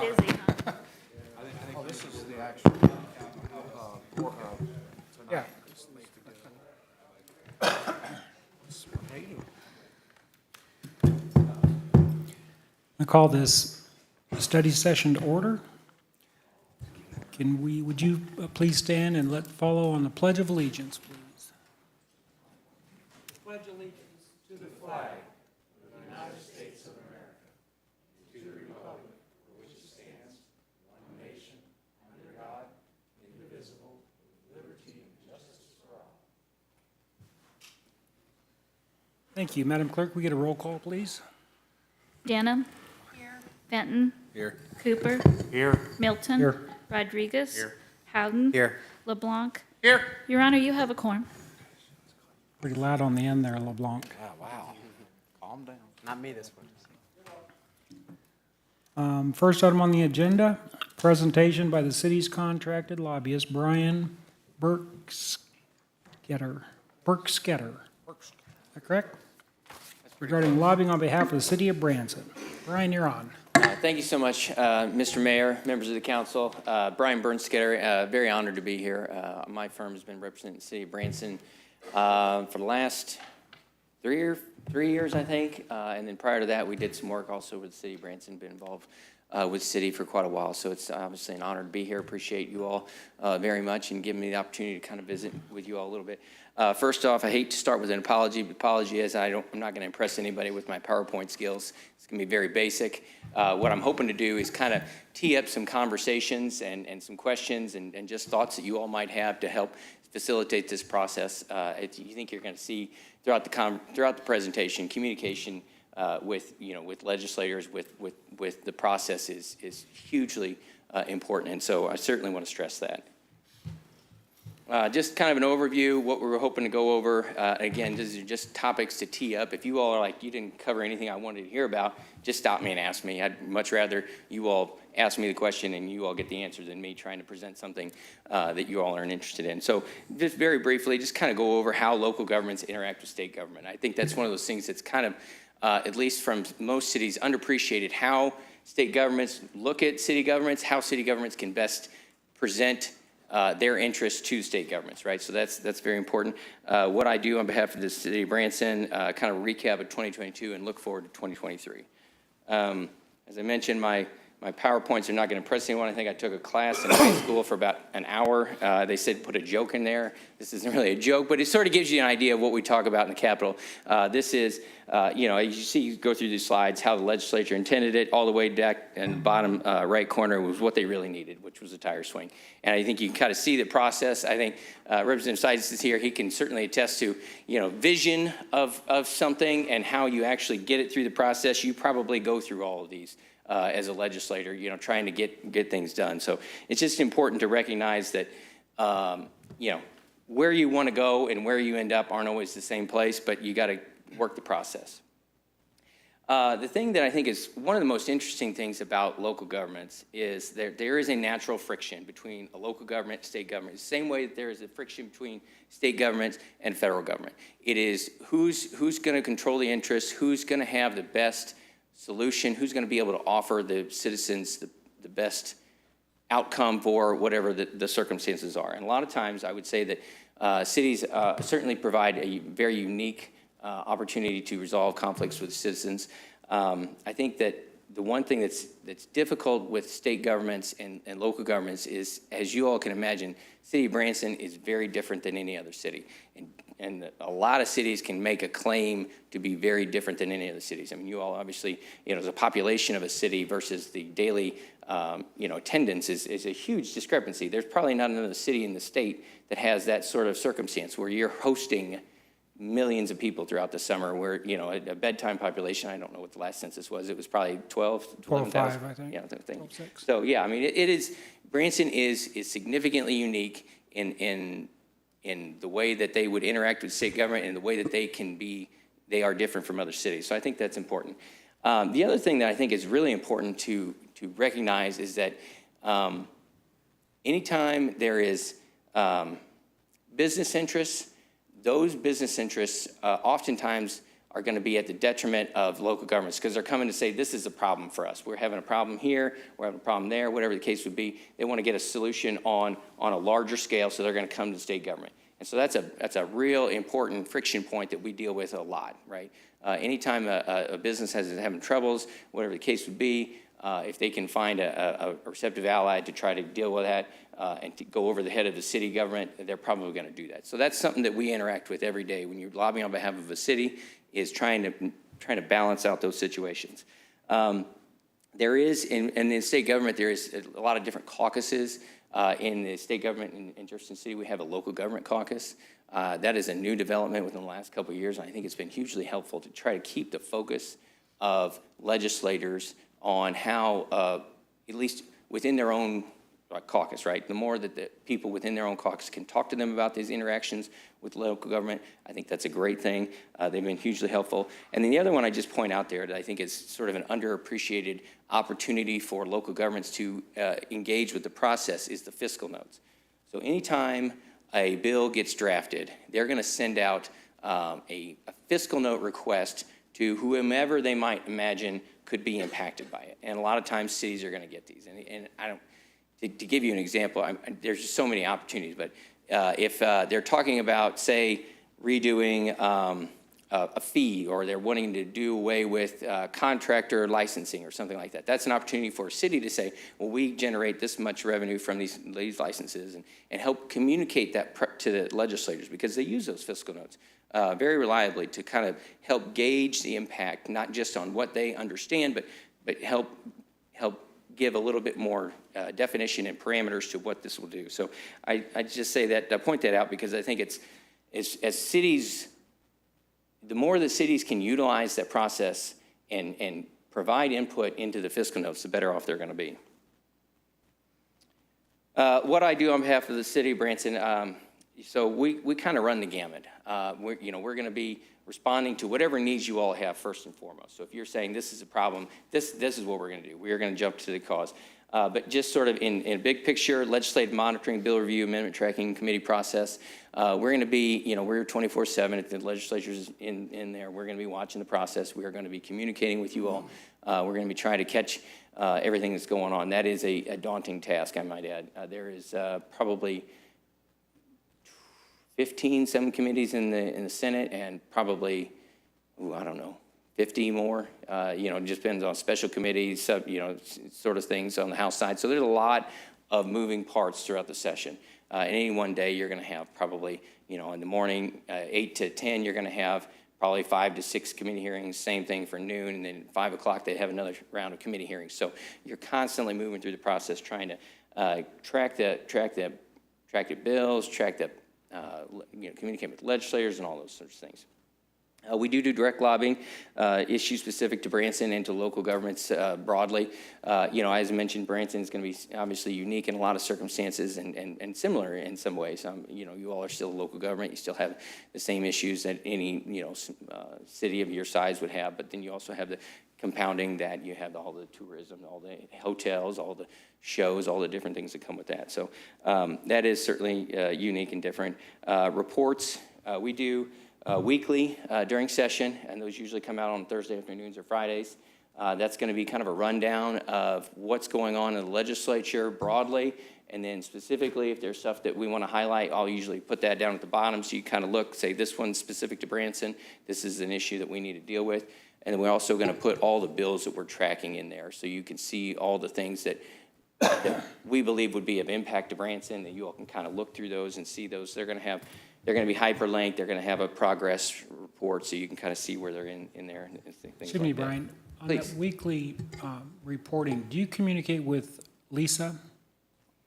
Busy, huh? Oh, this is the actual, yeah. I call this study session to order. Would you please stand and follow on the Pledge of Allegiance, please? Pledge allegiance to the flag of the United States of America, to the republic for which it stands, one nation, under God, indivisible, with liberty and justice for all. Thank you. Madam Clerk, we get a roll call, please? Denham. Here. Benton. Here. Cooper. Here. Milton. Here. Rodriguez. Here. Howden. Here. LeBlanc. Here. Your Honor, you have a quorum. Pretty loud on the end there, LeBlanc. Oh, wow. Calm down. Not me this one. First item on the agenda, presentation by the city's contracted lobbyist, Brian Burksketter. Is that correct? Regarding lobbying on behalf of the city of Branson. Brian, you're on. Thank you so much, Mr. Mayor, members of the council. Brian Burnskatter, very honored to be here. My firm has been representing the city of Branson for the last 3 years, I think. And then prior to that, we did some work also with the city of Branson, been involved with the city for quite a while. So it's obviously an honor to be here. Appreciate you all very much and giving me the opportunity to kind of visit with you all a little bit. First off, I hate to start with an apology. The apology is I'm not going to impress anybody with my PowerPoint skills. It's going to be very basic. What I'm hoping to do is kind of tee up some conversations and some questions and just thoughts that you all might have to help facilitate this process. You think you're going to see throughout the presentation, communication with legislators, with the process is hugely important, and so I certainly want to stress that. Just kind of an overview, what we were hoping to go over. Again, these are just topics to tee up. If you all are like, you didn't cover anything I wanted to hear about, just stop me and ask me. I'd much rather you all ask me the question and you all get the answer than me trying to present something that you all aren't interested in. So just very briefly, just kind of go over how local governments interact with state government. I think that's one of those things that's kind of, at least from most cities, underappreciated, how state governments look at city governments, how city governments can best present their interests to state governments, right? So that's very important. What I do on behalf of the city of Branson, kind of recap of 2022 and look forward to 2023. As I mentioned, my PowerPoints are not going to impress anyone. I think I took a class in high school for about an hour. They said put a joke in there. This isn't really a joke, but it sort of gives you an idea of what we talk about in the Capitol. This is, as you see, you go through these slides, how the legislature intended it, all the way back in the bottom right corner was what they really needed, which was a tire swing. And I think you can kind of see the process. I think Representative Sides is here. He can certainly attest to, vision of something and how you actually get it through the process. You probably go through all of these. As a legislator, trying to get things done. So it's just important to recognize that, where you want to go and where you end up aren't always the same place, but you got to work the process. The thing that I think is one of the most interesting things about local governments is there is a natural friction between a local government and state government. The same way that there is a friction between state governments and federal government. It is who's going to control the interests, who's going to have the best solution, who's going to be able to offer the citizens the best outcome for whatever the circumstances are. And a lot of times I would say that cities certainly provide a very unique opportunity to resolve conflicts with citizens. I think that the one thing that's difficult with state governments and local governments is, as you all can imagine, City of Branson is very different than any other city. And a lot of cities can make a claim to be very different than any other cities. I mean, you all obviously, the population of a city versus the daily, attendance is a huge discrepancy. There's probably not another city in the state that has that sort of circumstance where you're hosting millions of people throughout the summer where, a bedtime population, I don't know what the last census was. It was probably 11,000, I think. Yeah, I think. So, yeah, I mean, it is, Branson is significantly unique in the way that they would interact with state government and the way that they are different from other cities. So I think that's important. The other thing that I think is really important to recognize is that anytime there is business interests, those business interests oftentimes are going to be at the detriment of local governments because they're coming to say, this is a problem for us. We're having a problem here, we're having a problem there, whatever the case would be. They want to get a solution on a larger scale, so they're going to come to the state government. And so that's a real important friction point that we deal with a lot, right? Anytime a business is having troubles, whatever the case would be, if they can find a receptive ally to try to deal with that and to go over the head of the city government, they're probably going to do that. So that's something that we interact with every day when you're lobbying on behalf of a city, is trying to balance out those situations. There is, in the state government, there is a lot of different caucuses. In the state government in Jefferson City, we have a local government caucus. That is a new development within the last couple of years, and I think it's been hugely helpful to try to keep the focus of legislators on how, at least within their own caucus, right? The more that the people within their own caucus can talk to them about these interactions with local government, I think that's a great thing. They've been hugely helpful. And then the other one I just point out there that I think is sort of an underappreciated opportunity for local governments to engage with the process is the fiscal notes. So anytime a bill gets drafted, they're going to send out a fiscal note request to whomever they might imagine could be impacted by it. And a lot of times cities are going to get these. And I don't, to give you an example, there's just so many opportunities, but if they're talking about, say, redoing a fee, or they're wanting to do away with contractor licensing or something like that, that's an opportunity for a city to say, well, we generate this much revenue from these licenses, and help communicate that to the legislators, because they use those fiscal notes very reliably to kind of help gauge the impact, not just on what they understand, but help give a little bit more definition and parameters to what this will do. So I just say that, I point that out because I think it's as cities, the more the cities can utilize that process and provide input into the fiscal notes, the better off they're going to be. What I do on behalf of the city of Branson, so we kind of run the gamut. We're going to be responding to whatever needs you all have first and foremost. So if you're saying this is a problem, this is what we're going to do. We are going to jump to the cause. But just sort of in a big picture, legislative monitoring, bill review, amendment tracking, committee process, we're going to be, we're 24/7 if the legislature's in there. We're going to be watching the process. We are going to be communicating with you all. We're going to be trying to catch everything that's going on. That is a daunting task, I might add. There is probably 15 subcommittees in the Senate, and probably, I don't know, 50 more. It just depends on special committees, sort of things on the House side. So there's a lot of moving parts throughout the session. And any one day you're going to have probably, in the morning, 8 to 10, you're going to have probably 5 to 6 committee hearings. Same thing for noon, and then 5 o'clock they have another round of committee hearings. So you're constantly moving through the process, trying to track the bills, track the communicate with legislators and all those sorts of things. We do direct lobbying, issues specific to Branson and to local governments broadly. As I mentioned, Branson is going to be obviously unique in a lot of circumstances and similar in some ways. You all are still a local government. You still have the same issues that any, city of your size would have, but then you also have the compounding that you have all the tourism, all the hotels, all the shows, all the different things that come with that. So that is certainly unique and different. Reports, we do weekly during session, and those usually come out on Thursday afternoons or Fridays. That's going to be kind of a rundown of what's going on in the legislature broadly, and then specifically if there's stuff that we want to highlight, I'll usually put that down at the bottom so you kind of look, say this one's specific to Branson, this is an issue that we need to deal with. And then we're also going to put all the bills that we're tracking in there so you can see all the things that we believe would be of impact to Branson, that you all can kind of look through those and see those. They're going to be hyperlinked. They're going to have a progress report so you can kind of see where they're in there. And things Excuse me, like that. Brian. On Please. that weekly reporting, do you communicate with Lisa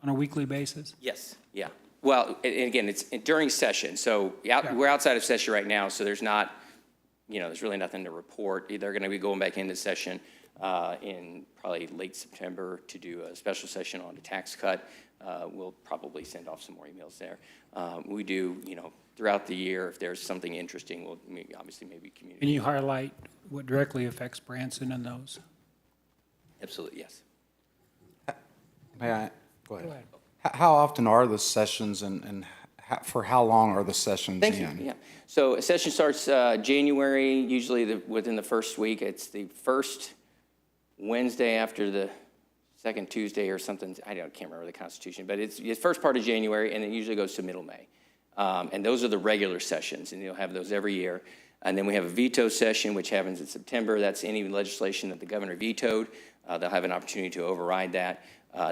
on a weekly basis? Yes, yeah. Well, and again, it's during session. So we're outside of session right now, so there's not, there's really nothing to report. They're going to be going back into session in probably late September to do a special session on the tax cut. We'll probably send off some more emails there. We do, throughout the year, if there's something interesting, we'll obviously maybe communicate. Can you highlight what directly affects Branson and those? Absolutely, yes. May I? Go ahead. Go ahead. How often are the sessions, and for how long are the sessions Thank you, in? yeah. So a session starts January, usually within the first week. It's the first Wednesday after the second Tuesday or something. Can't remember the Constitution, but it's the first part of January, and it usually goes to middle May. And those are the regular sessions, and you'll have those every year. And then we have a veto session, which happens in September. That's any legislation that the governor vetoed. They'll have an opportunity to override that.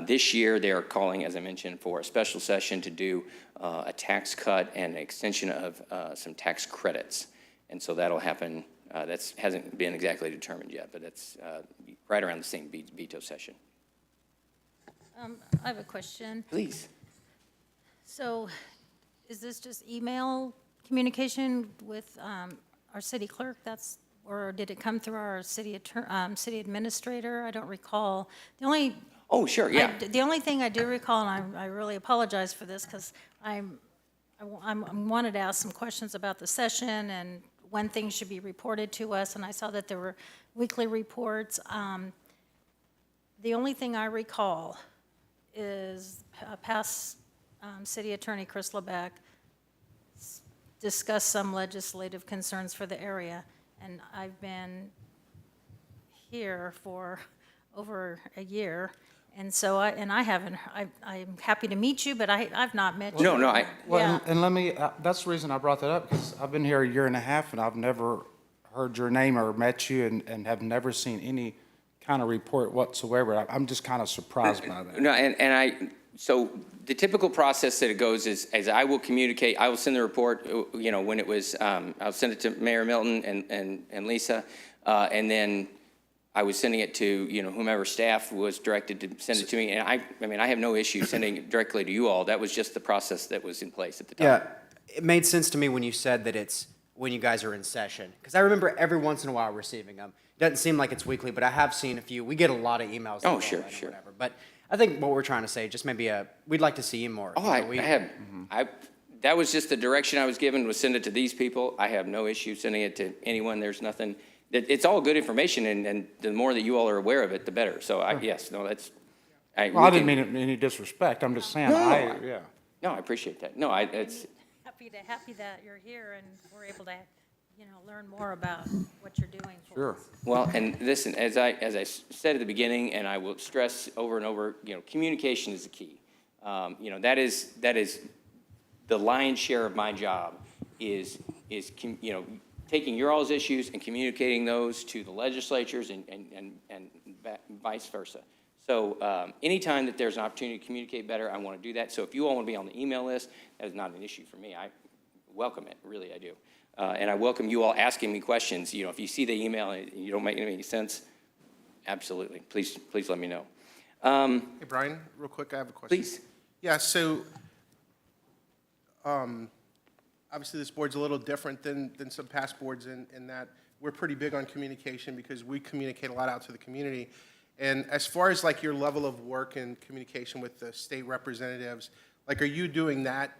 This year, they are calling, as I mentioned, for a special session to do a tax cut and an extension of some tax credits. And so that'll happen. That hasn't been exactly determined yet, but that's right around the same veto session. I have a question. Please. So is this just email communication with our city clerk? Or did it come through our city administrator? I don't recall. The only Oh, sure, yeah. The only thing I do recall, and I really apologize for this, because I wanted to ask some questions about the session and when things should be reported to us, and I saw that there were weekly reports. The only thing I recall is past City Attorney Chris LeBeck discussed some legislative concerns for the area, and I've been here for over a year. And so I'm happy to meet you, but I've not met you. No, Yeah. Well, and let me, that's the reason I brought that up, because I've been here a year and a half, and I've never heard your name or met you, and have never seen any kind of report whatsoever. I'm just kind of surprised by that. No, so the typical process that it goes is I will communicate, I will send the report, when it was, I'll send it to Mayor Milton and Lisa, and then I was sending it to, whomever staff was directed to send it to me. And I have no issue sending it directly to you all. That was just the process that was in place at the time. Yeah, it made sense to me when you said that it's when you guys are in session. Because I remember every once in a while receiving them. It doesn't seem like it's weekly, but I have seen a few. We get a lot of emails. Oh, sure. Whatever. But I think what we're trying to say, just maybe we'd like to see you more. That was just the direction I was given, was send it to these people. I have no issue sending it to anyone. There's nothing. It's all good information, and the more that you all are aware of it, the better. So yes, no, that's. Well, I didn't mean it in any disrespect. I'm just saying, yeah. No, I appreciate that. No, it's. Happy that you're here and we're able to, learn more about what you're doing for Sure. us. Well, and listen, as I said at the beginning, and I will stress over and over, communication is the key. That is the lion's share of my job is taking your all's issues and communicating those to the legislatures and vice versa. So anytime that there's an opportunity to communicate better, I want to do that. So if you all want to be on the email list, that is not an issue for me. I welcome it, really, I do. And I welcome you all asking me questions. If you see the email and you don't make any sense, absolutely, please let me know. Hey, Brian, real quick, I have a question. Please. Yeah, so obviously this board's a little different than some past boards in that we're pretty big on communication because we communicate a lot out to the community. And as far as like your level of work and communication with the state representatives, like, are you doing that,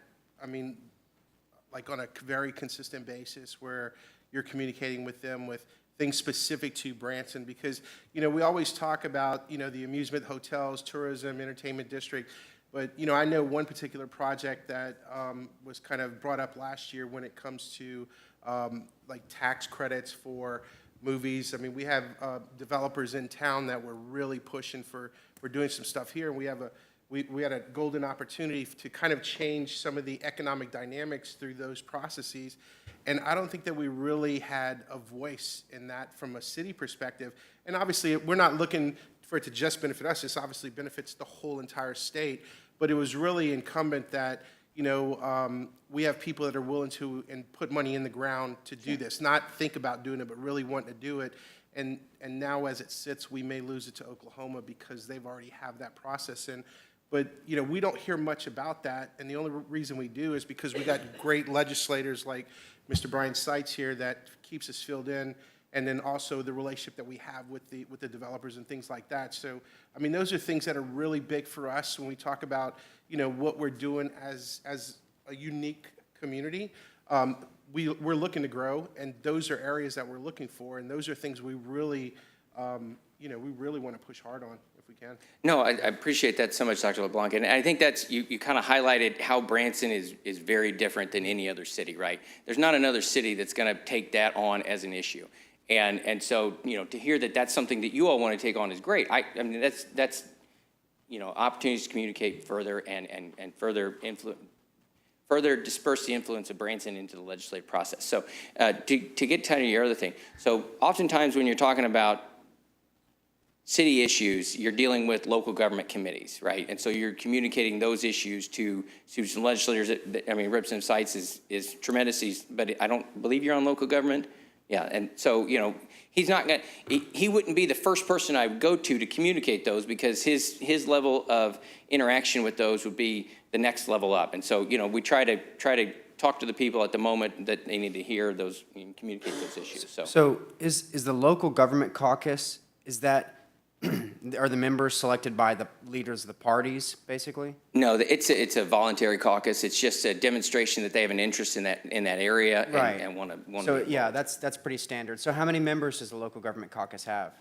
like on a very consistent basis where you're communicating with them with things specific to Branson? Because, we always talk about, the amusement hotels, tourism, entertainment district. But, I know one particular project that was kind of brought up last year when it comes to like tax credits for movies. We have developers in town that were really pushing for doing some stuff here. And we had a golden opportunity to kind of change some of the economic dynamics through those processes. And I don't think that we really had a voice in that from a city perspective. And obviously, we're not looking for it to just benefit us. This obviously benefits the whole entire state. But it was really incumbent that, we have people that are willing to and put money in the ground to do this, not think about doing it, but really want to do it. And now as it sits, we may lose it to Oklahoma because they've already have that process in. But, we don't hear much about that. And the only reason we do is because we got great legislators like Mr. Brian Seitz here that keeps us filled in. And then also the relationship that we have with the developers and things like that. So, those are things that are really big for us when we talk about, what we're doing as a unique community. We're looking to grow, and those are areas that we're looking for, and those are things we really, we really want to push hard on, if if we can. No, I appreciate that so much, Dr. LeBlanc. And I think that's, you kind of highlighted how Branson is very different than any other city, right? There's not another city that's going to take that on as an issue. And so, to hear that that's something that you all want to take on is great. I mean, that's opportunities to communicate further and further disperse the influence of Branson into the legislative process. So to get to your other thing, so oftentimes when you're talking about city issues, you're dealing with local government committees, right? And so you're communicating those issues to some legislators. Representative Seitz is tremendous, but I don't believe you're on local government. Yeah, and so, he's not going to, he wouldn't be the first person I would go to communicate those, because his level of interaction with those would be the next level up. And so, we try to talk to the people at the moment that they need to hear those and communicate those issues. So is the local government caucus, is that, are the members selected by the leaders of the parties, basically? No, it's a voluntary caucus. It's just a demonstration that they have an interest in that area Right. and want to. So, yeah, that's pretty standard. So how many members does the local government caucus have?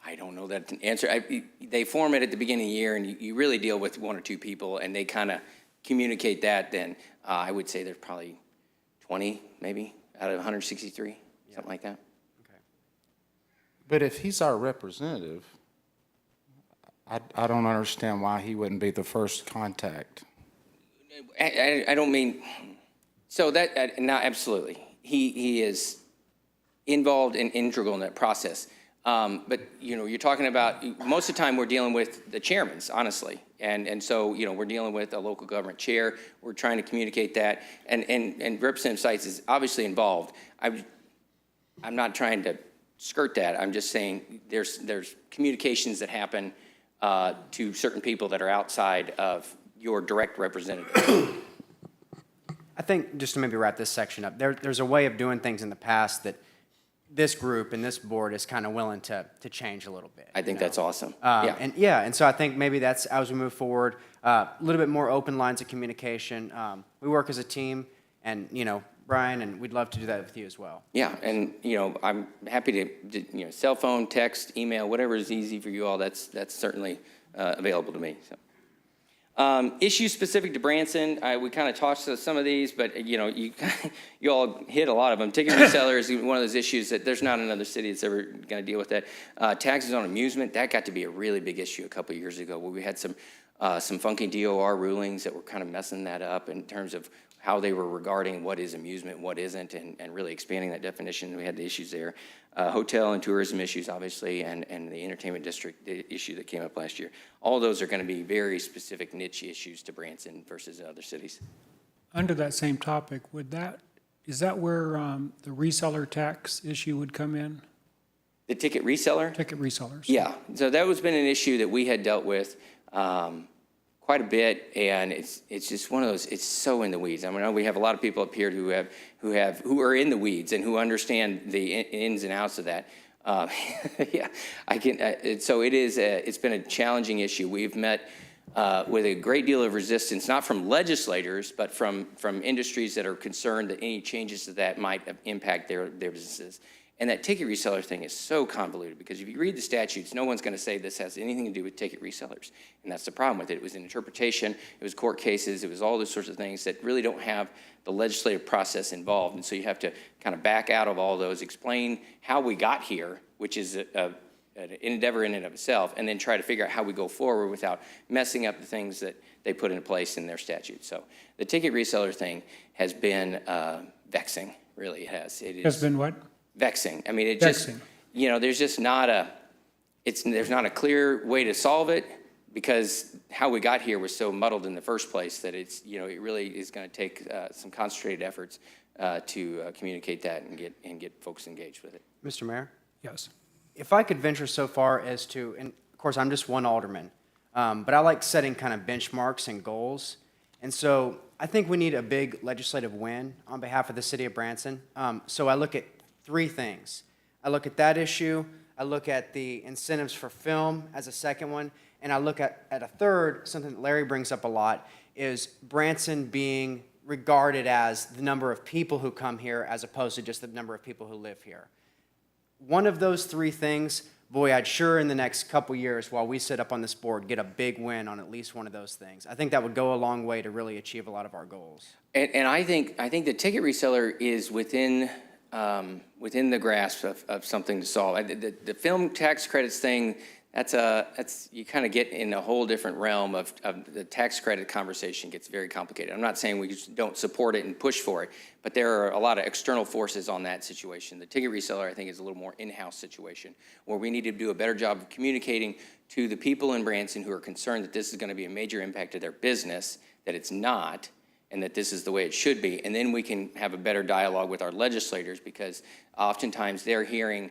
I don't know that answer. They form it at the beginning of the year, and you really deal with one or two people, and they kind of communicate that. Then I would say there's probably 20, maybe, out of 163, something like that. But if he's our representative, I don't understand why he wouldn't be the first contact. I don't mean, so that, no, absolutely. He is involved and integral in that process. But, you're talking about, most of the time we're dealing with the chairmans, honestly. And so, we're dealing with a local government chair. We're trying to communicate that. And Representative Seitz is obviously involved. I'm not trying to skirt that. I'm just saying there's communications that happen to certain people that are outside of your direct representative. I think, just to maybe wrap this section up, there's a way of doing things in the past that this group and this board is kind of willing to change a little bit. I think that's awesome. Yeah. And so I think maybe that's, as we move forward, a little bit more open lines of communication. We work as a team, and, Brian, and we'd love to do that with you as well. Yeah, and, I'm happy to, cell phone, text, email, whatever is easy for you all, that's certainly available to me. So. Issues specific to Branson, we kind of talked to some of these, but, you all hit a lot of them. Ticket reseller is one of those issues that there's not another city that's ever going to deal with that. Taxes on amusement, that got to be a really big issue a couple of years ago, where we had some funky DOR rulings that were kind of messing that up in terms of how they were regarding what is amusement, what isn't, and really expanding that definition. We had the issues there. Hotel and tourism issues, obviously, and the entertainment district issue that came up last year. All those are going to be very specific niche issues to Branson versus other cities. Under that same topic, is that where the reseller tax issue would come in? The ticket reseller? Ticket resellers? Yeah, so that was been an issue that we had dealt with quite a bit, and it's just one of those. It's so in the weeds. I mean, we have a lot of people up here who are in the weeds and who understand the ins and outs of that. Yeah, I can. So it is. It's been a challenging issue. We've met with a great deal of resistance, not from legislators, but from industries that are concerned that any changes to that might impact their businesses. And that ticket reseller thing is so convoluted, because if you read the statutes, no one's going to say this has anything to do with ticket resellers. And that's the problem with it. It was an interpretation, it was court cases, it was all those sorts of things that really don't have the legislative process involved. And so you have to kind of back out of all those, explain how we got here, which is an endeavor in and of itself, and then try to figure out how we go forward without messing up the things that they put in place in their statutes. So the ticket reseller thing has been vexing, really it has. It Has been what? Vexing. I mean, Vexing. there's just not there's not a clear way to solve it, because how we got here was so muddled in the first place that it really is going to take some concentrated efforts to communicate that and get folks engaged with it. Mr. Mayor? Yes. If I could venture so far as to, and of course, I'm just one alderman, but I like setting kind of benchmarks and goals. And so I think we need a big legislative win on behalf of the city of Branson. So I look at three things. I look at that issue, I look at the incentives for film as a second one, and I look at a third, something that Larry brings up a lot, is Branson being regarded as the number of people who come here as opposed to just the number of people who live here. One of those three things boy, I'd sure in the next couple years, while we sit up on this board, get a big win on at least one of those things. I think that would go a long way to really achieve a lot of our goals. And I think the ticket reseller is within the grasp of something to solve. The film tax credits thing, that's you kind of get in a whole different realm of the tax credit conversation gets very complicated. I'm not saying we just don't support it and push for it, but there are a lot of external forces on that situation. The ticket reseller, I think, is a little more in-house situation where we need to do a better job of communicating to the people in Branson who are concerned that this is going to be a major impact to their business, that it's not, and that this is the way it should be. And then we can have a better dialogue with our legislators, because oftentimes they're hearing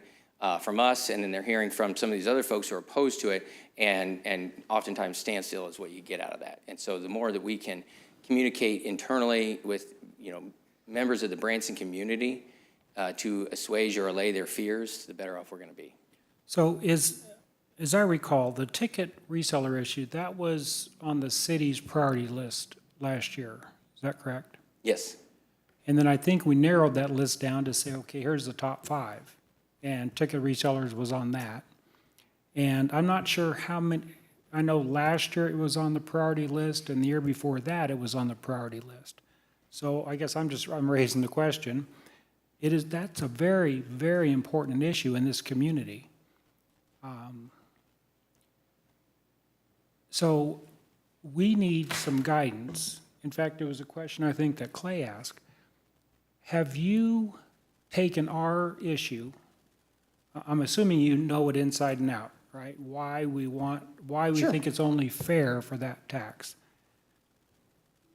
from us, and then they're hearing from some of these other folks who are opposed to it, and oftentimes standstill is what you get out of that. And so the more that we can communicate internally with, members of the Branson community to assuage or allay their fears, the better off we're going to be. So as I recall, the ticket reseller issue, that was on the city's priority list last year. Is that correct? Yes. And then I think we narrowed that list down to say, okay, here's the top 5. And ticket resellers was on that. And I'm not sure how many, I know last year it was on the priority list, and the year before that it was on the priority list. So I guess I'm raising the question. That's a very, very important issue in this community. So we need some guidance. In fact, there was a question I think that Clay asked. Have you taken our issue, I'm assuming you know it inside and out, right? Why we Sure. think it's only fair for that tax.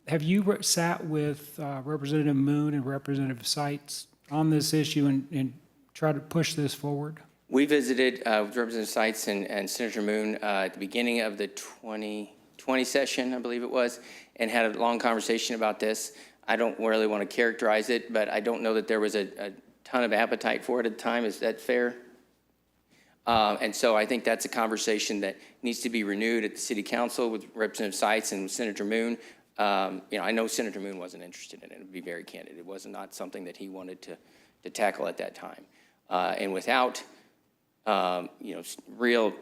Have you sat with Representative Moon and Representative Seitz on this issue and try to push this forward? We visited with Representative Seitz and Senator Moon at the beginning of the 2020 session, I believe it was, and had a long conversation about this. I don't really want to characterize it, but I don't know that there was a ton of appetite for it at the time. Is that fair? And so I think that's a conversation that needs to be renewed at the City Council with Representative Seitz and Senator Moon. I know Senator Moon wasn't interested in it, to be very candid. It was not something that he wanted to tackle at that time. And without, real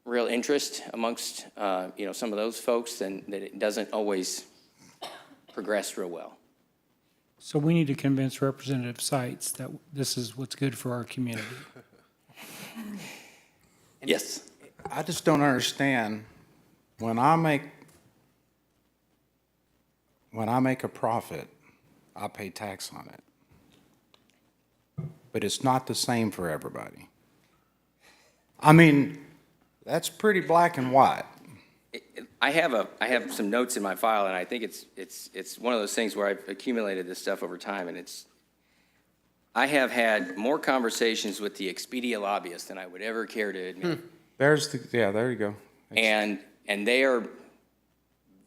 interest amongst, some of those folks, then that it doesn't always progress real well. So we need to convince Representative Seitz that this is what's good for our community. Yes. I just don't understand, when I make a profit, I pay tax on it. But it's not the same for everybody. I mean, that's pretty black and white. I have some notes in my file, and I think it's one of those things where I've accumulated this stuff over time, and I have had more conversations with the Expedia lobbyists than I would ever care to admit. There you go. And they are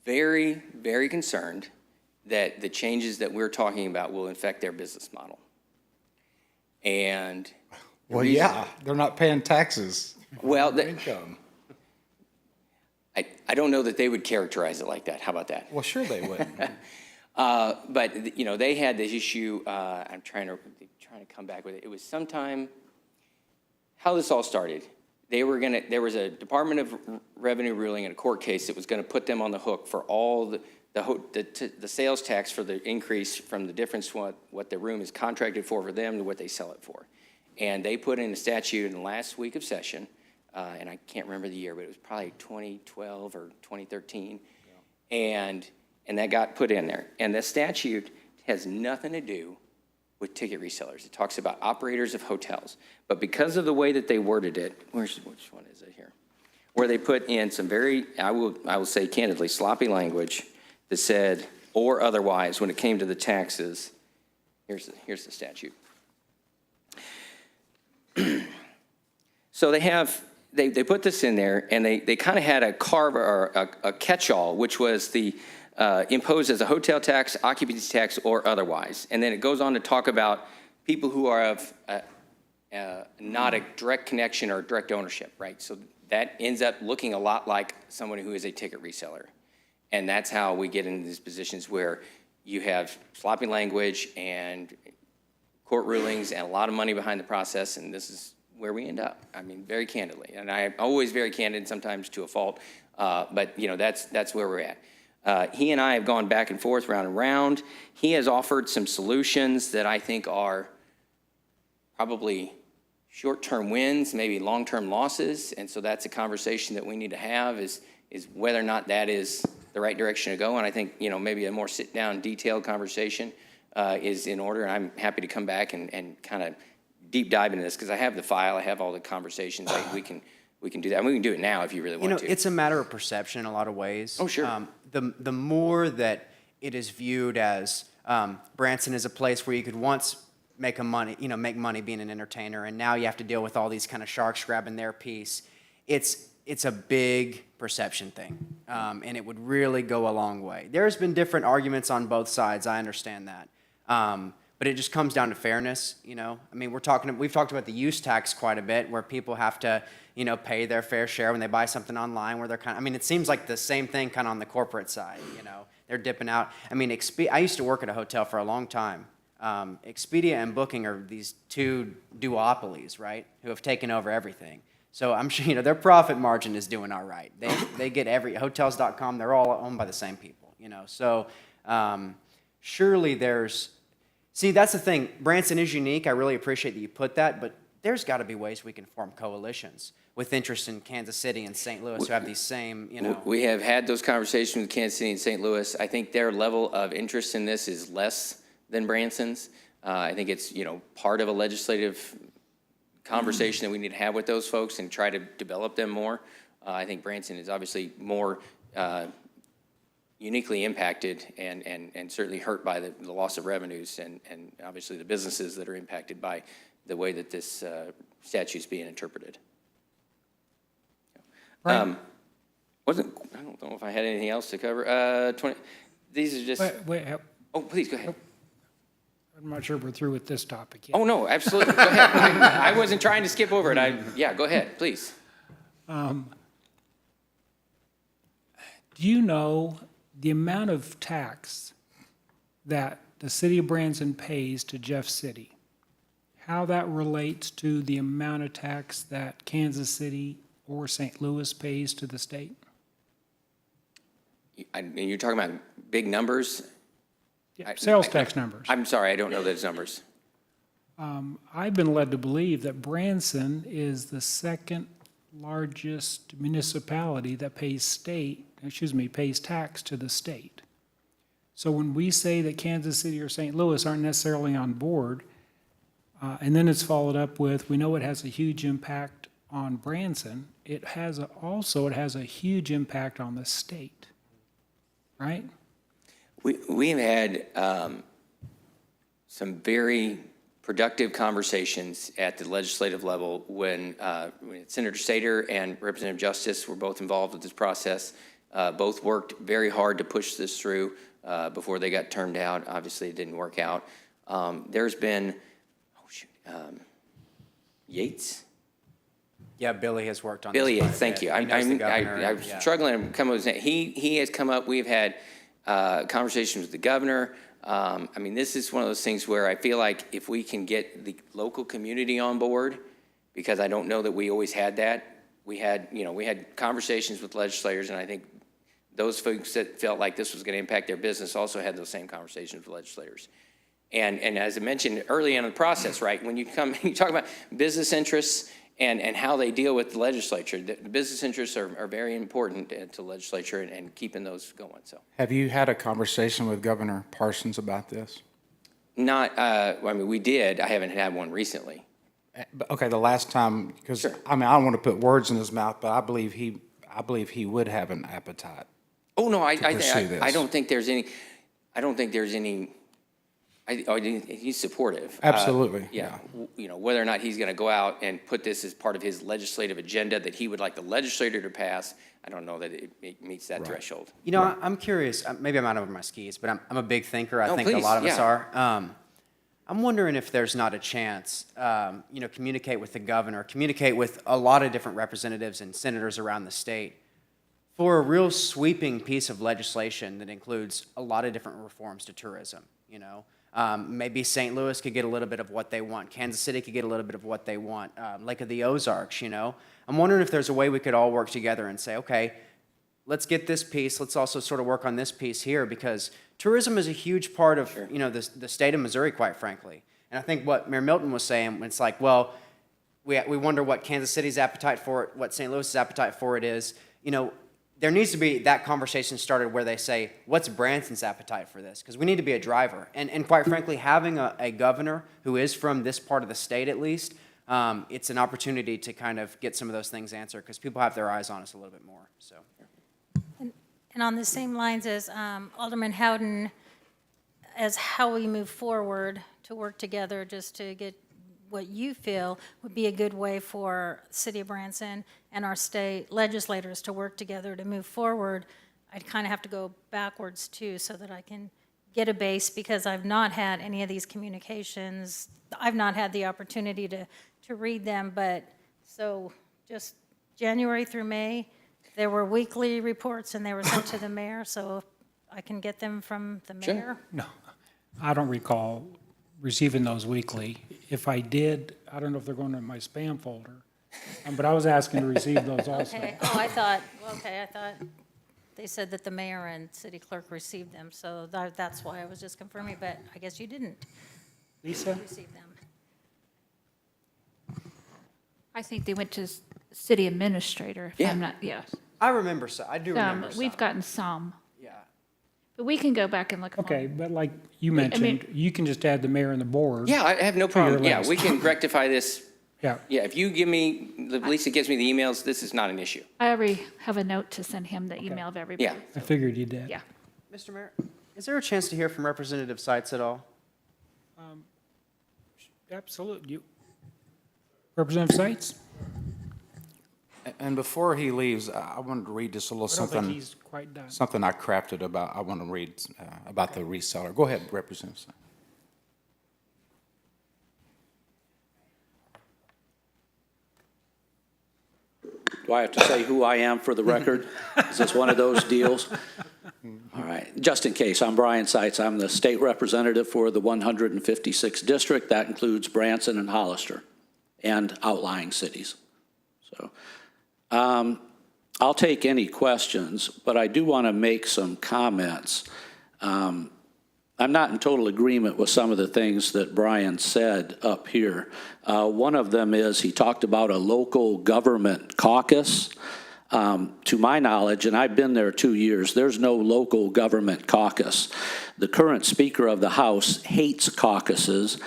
very, very concerned that the changes that we're talking about will affect their business model. And Well, yeah, they're not paying taxes. well, Income. I don't know that they would characterize it like that. How about that? Well, sure they would. But they had this issue. I'm trying to come back with it. It was sometime. How this all started. There was a Department of Revenue ruling in a court case that was going to put them on the hook for all the sales tax for the increase from the difference what the room is contracted for them to what they sell it for. And they put in a statute in the last week of session, and I can't remember the year, but it was probably 2012 or 2013. Yeah. And that got put in there. And the statute has nothing to do with ticket resellers. It talks about operators of hotels. But because of the way that they worded it, which one is it here? Where they put in some very, I will say candidly, sloppy language that said, or otherwise, when it came to the taxes, here's the statute. So they put this in there, and they kind of had a catch-all, which was the imposed as a hotel tax, occupancy tax, or otherwise. And then it goes on to talk about people who are of not a direct connection or direct ownership, right? So that ends up looking a lot like someone who is a ticket reseller. And that's how we get into these positions where you have sloppy language and court rulings and a lot of money behind the process, and this is where we end up. I mean, very candidly. And I'm always very candid, sometimes to a fault, but, you know, that's where we're at. He and I have gone back and forth, round and round. He has offered some solutions that I think are probably short-term wins, maybe long-term losses, and so that's a conversation that we need to have is whether or not that is the right direction to go. And I think, you know, maybe a more sit-down, detailed conversation is in order. And I'm happy to come back and kind of deep dive into this because I have the file, I have all the conversations. We can do that. And we can do it now if you really want to. It's a matter of perception in a lot of ways. Oh, sure. The more that it is viewed as Branson is a place where you could once make money being an entertainer, and now you have to deal with all these kind of sharks grabbing their piece. It's a big perception thing, and it would really go a long way. There's been different arguments on both sides. I understand that, but it just comes down to fairness. You know, I mean, we've talked about the use tax quite a bit, where people have to, you know, pay their fair share when they buy something online. Where they're I mean, it seems like the same thing kind of on the corporate side. You know, they're dipping out. I mean, I used to work at a hotel for a long time. Expedia and Booking are these two duopolies, right, who have taken over everything. So I'm sure, you know, their profit margin is doing all right. They get Hotels.com, they're all owned by the same people, you know. So surely that's the thing. Branson is unique. I really appreciate that you put that, but there's got to be ways we can form coalitions with interest in Kansas City and St. Louis who have these same, you know. We have had those conversations with Kansas City and St. Louis. I think their level of interest in this is less than Branson's. I think it's, you know, part of a legislative conversation that we need to have with those folks and try to develop them more. I think Branson is obviously more uniquely impacted and certainly hurt by the loss of revenues and obviously the businesses that are impacted by the way that this statute is being interpreted. Right. I don't know if I had anything else to cover. These are just. Wait, Oh, please go ahead. I'm not sure we're through with this topic yet. Oh, no, absolutely. Go ahead. I wasn't trying to skip over it. Yeah, go ahead, please. Do you know the amount of tax that the city of Branson pays to Jeff City? How that relates to the amount of tax that Kansas City or St. Louis pays to the state? And you're talking about big numbers? Yeah, sales tax numbers. I'm sorry, I don't know those numbers. I've been led to believe that Branson is the second largest municipality that pays tax to the state. So when we say that Kansas City or St. Louis aren't necessarily on board, and then it's followed up with, we know it has a huge impact on Branson, it has a huge impact on the state, right? We've had some very productive conversations at the legislative level when Senator Sater and Representative Justice were both involved with this process. Both worked very hard to push this through before they got turned out. Obviously, it didn't work out. There's been, Yates? Yeah, Billy has worked on Billy this. Yates, thank you. He knows the governor, I'm yeah. struggling to come up with his name. He has come up, we've had conversations with the governor. I mean, this is one of those things where I feel like if we can get the local community on board, because I don't know that we always had that. We had conversations with legislators, and I think those folks that felt like this was going to impact their business also had those same conversations with legislators. And as I mentioned early in the process, right, when you talk about business interests and how they deal with the legislature, the business interests are very important to the legislature and keeping those going. So, Have you had a conversation with Governor Parsons about this? not, I mean, we did. I haven't had one recently. Okay, the last time, because, Sure. I mean, I don't want to put words in his mouth, but I believe he would have an appetite. Oh, no, I pursue this. don't think there's any, he's supportive. Absolutely, Yeah, yeah. you know, whether or not he's going to go out and put this as part of his legislative agenda that he would like the legislator to pass, I don't know that it meets that threshold. You know, I'm curious, maybe I'm out over my skis, but I'm a big thinker. I No, think please, a lot of us yeah. are. I'm wondering if there's not a chance, communicate with the governor, communicate with a lot of different representatives and senators around the state for a real sweeping piece of legislation that includes a lot of different reforms to tourism, you know. Maybe St. Louis could get a little bit of what they want. Kansas City could get a little bit of what they want. Lake of the Ozarks, you know. I'm wondering if there's a way we could all work together and say, okay, let's get this piece. Let's also sort of work on this piece here, because tourism is a huge part of, you know, the state of Missouri, quite frankly. And I think what Mayor Milton was saying, it's like, well, we wonder what Kansas City's appetite for it, what St. Louis's appetite for it is. You know, there needs to be that conversation started where they say, what's Branson's appetite for this? Because we need to be a driver. And quite frankly, having a governor who is from this part of the state at least, it's an opportunity to kind of get some of those things answered, because people have their eyes on us a little bit more, so. And on the same lines as Alderman Howden, as how we move forward to work together just to get what you feel would be a good way for the City of Branson and our state legislators to work together to move forward, I'd kind of have to go backwards too so that I can get a base, because I've not had any of these communications. I've not had the opportunity to read them, but so just January through May, there were weekly reports and they were sent to the mayor, so I can get them from the mayor? No, I don't recall receiving those weekly. If I did, I don't know if they're going in my spam folder, but I was asking to receive those also. Okay, oh, I thought they said that the mayor and city clerk received them, so that's why I was just confirming, but I guess you didn't Lisa? receive them. I think they went to city administrator, if Yeah. I'm not, yes. I remember, I do remember some. We've gotten some, Yeah. but we can go back and look. Okay, but like you mentioned, you can just add the mayor and the board. Yeah, I have no your problem. Yeah, list. we can rectify this. Yeah, Yeah, if you give me, Lisa gives me the emails, this is not an issue. I already have a note to send him the email of everybody. Yeah. I figured you did. Yeah. Mr. Mayor, is there a chance to hear from Representative Seitz at all? Absolutely. Representative Seitz? And before he leaves, I wanted to read just a little I don't think something, he's quite done. something I crafted about, I want to read about the reseller. Go ahead, Representative. Do I have to say who I am for the record? Is this one of those deals? All right, just in case, I'm Brian Seitz. I'm the state representative for the 156th district. That includes Branson and Hollister and outlying cities. So I'll take any questions, but I do want to make some comments. I'm not in total agreement with some of the things that Brian said up here. One of them is he talked about a local government caucus. To my knowledge, and I've been there 2 years, there's no local government caucus. The current Speaker of the House hates caucuses.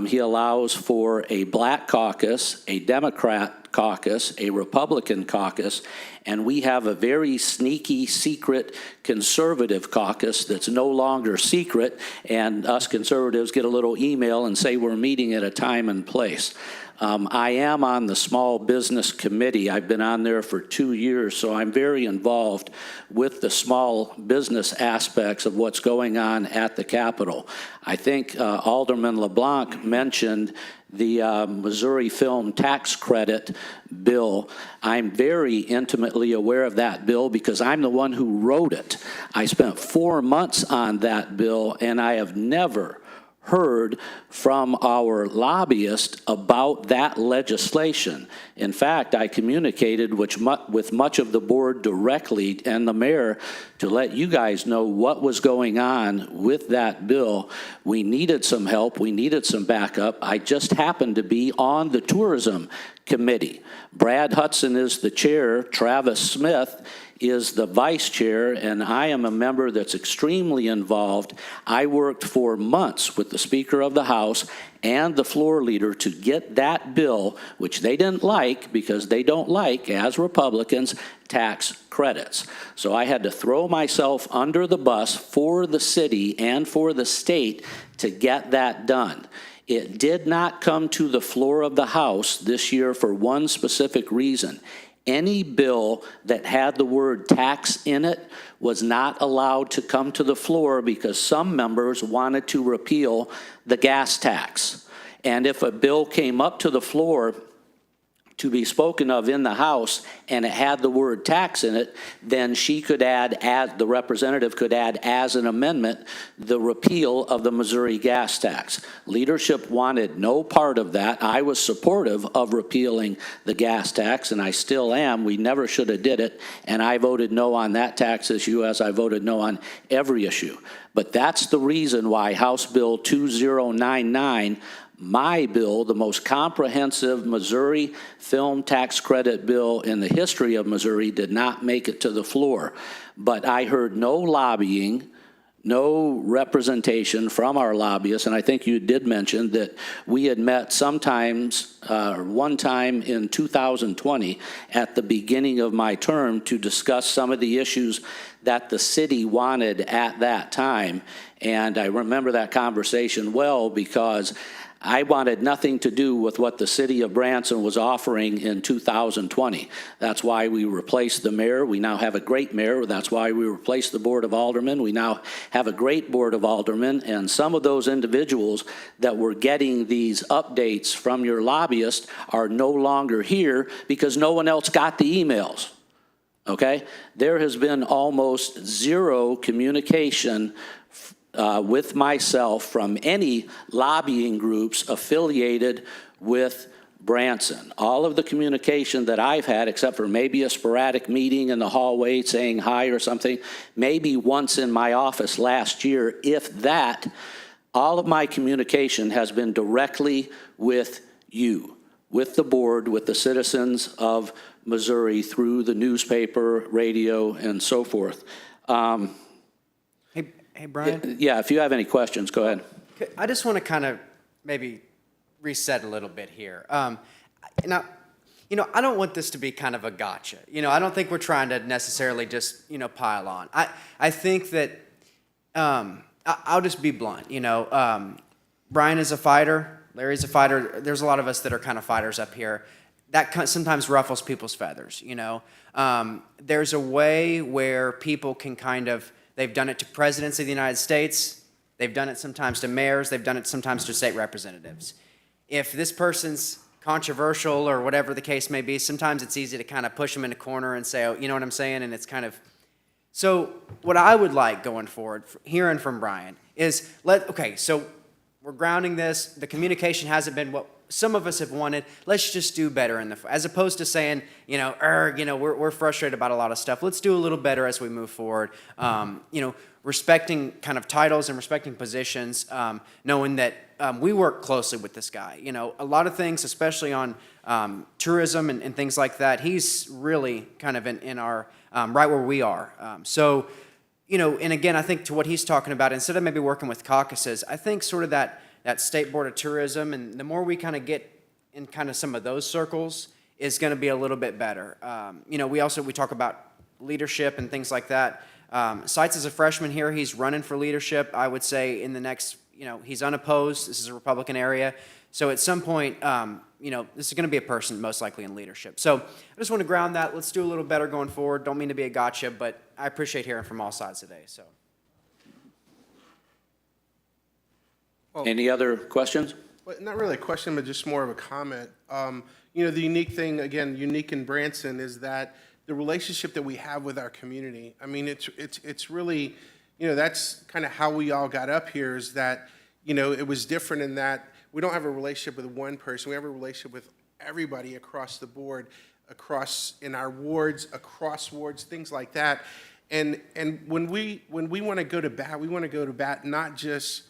He allows for a black caucus, a Democrat caucus, a Republican caucus, and we have a very sneaky, secret conservative caucus that's no longer secret, and us conservatives get a little email and say we're meeting at a time and place. I am on the Small Business Committee. I've been on there for 2 years, so I'm very involved with the small business aspects of what's going on at the Capitol. I think Alderman LeBlanc mentioned the Missouri Film Tax Credit bill. I'm very intimately aware of that bill because I'm the one who wrote it. I spent 4 months on that bill, and I have never heard from our lobbyist about that legislation. In fact, I communicated with much of the board directly and the mayor to let you guys know what was going on with that bill. We needed some help. We needed some backup. I just happened to be on the tourism committee. Brad Hudson is the chair. Travis Smith is the vice chair, and I am a member that's extremely involved. I worked for months with the Speaker of the House and the floor leader to get that bill, which they didn't like because they don't like, as Republicans, tax credits. So I had to throw myself under the bus for the city and for the state to get that done. It did not come to the floor of the House this year for one specific reason. Any bill that had the word tax in it was not allowed to come to the floor because some members wanted to repeal the gas tax. And if a bill came up to the floor to be spoken of in the House and it had the word tax in it, then she could add, as the representative could add as an amendment, the repeal of the Missouri gas tax. Leadership wanted no part of that. I was supportive of repealing the gas tax, and I still am. We never should have did it, and I voted no on that tax issue as I voted no on every issue. But that's the reason why House Bill 2099, my bill, the most comprehensive Missouri film tax credit bill in the history of Missouri, did not make it to the floor. But I heard no lobbying, no representation from our lobbyists, and I think you did mention that we had met sometimes, one time in 2020 at the beginning of my term to discuss some of the issues that the city wanted at that time. And I remember that conversation well because I wanted nothing to do with what the city of Branson was offering in 2020. That's why we replaced the mayor. We now have a great mayor. That's why we replaced the board of aldermen. We now have a great board of aldermen, and some of those individuals that were getting these updates from your lobbyist are no longer here because no one else got the emails. Okay? There has been almost zero communication with myself from any lobbying groups affiliated with Branson. All of the communication that I've had, except for maybe a sporadic meeting in the hallway saying hi or something, maybe once in my office last year, if that, all of my communication has been directly with you, with the board, with the citizens of Missouri through the newspaper, radio, and so forth. Hey, Brian? Yeah, if you have any questions, go ahead. I just want to kind of maybe reset a little bit here. Now, I don't want this to be kind of a gotcha. I don't think we're trying to necessarily just, pile on. I think that, I'll just be blunt. Brian is a fighter. Larry's a fighter. There's a lot of us that are kind of fighters up here. That sometimes ruffles people's feathers, There's a way where people can kind of, they've done it to presidents of the United States. They've done it sometimes to mayors. They've done it sometimes to state representatives. If this person's controversial or whatever the case may be, sometimes it's easy to kind of push them in a corner and say, oh, you know what I'm saying? And it's kind of, so what I would like going forward, hearing from Brian, is so we're grounding this. The communication hasn't been what some of us have wanted. Let's just do better as opposed to saying, we're frustrated about a lot of stuff. Let's do a little better as we move forward. Respecting kind of titles and respecting positions, knowing that we work closely with this guy. A lot of things, especially on tourism and things like that, he's really kind of in our, right where we are. And again, I think to what he's talking about, instead of maybe working with caucuses, I think sort of that State Board of Tourism, and the more we kind of get in kind of some of those circles, is going to be a little bit better. We talk about leadership and things like that. Seitz is a freshman here. He's running for leadership. I would say in the next, he's unopposed. This is a Republican area. So at some point, this is going to be a person most likely in leadership. So I just want to ground that. Let's do a little better going forward. Don't mean to be a gotcha, but I appreciate hearing from all sides today. So. Any other questions? Well, not really a question, but just more of a comment. The unique thing, again, unique in Branson, is that the relationship that we have with our community. I mean, it's really, that's kind of how we all got up here, is that, it was different in that we don't have a relationship with one person. We have a relationship with everybody across the board, in our wards, across wards, things like that. And when we want to go to bat, we want to go to bat not just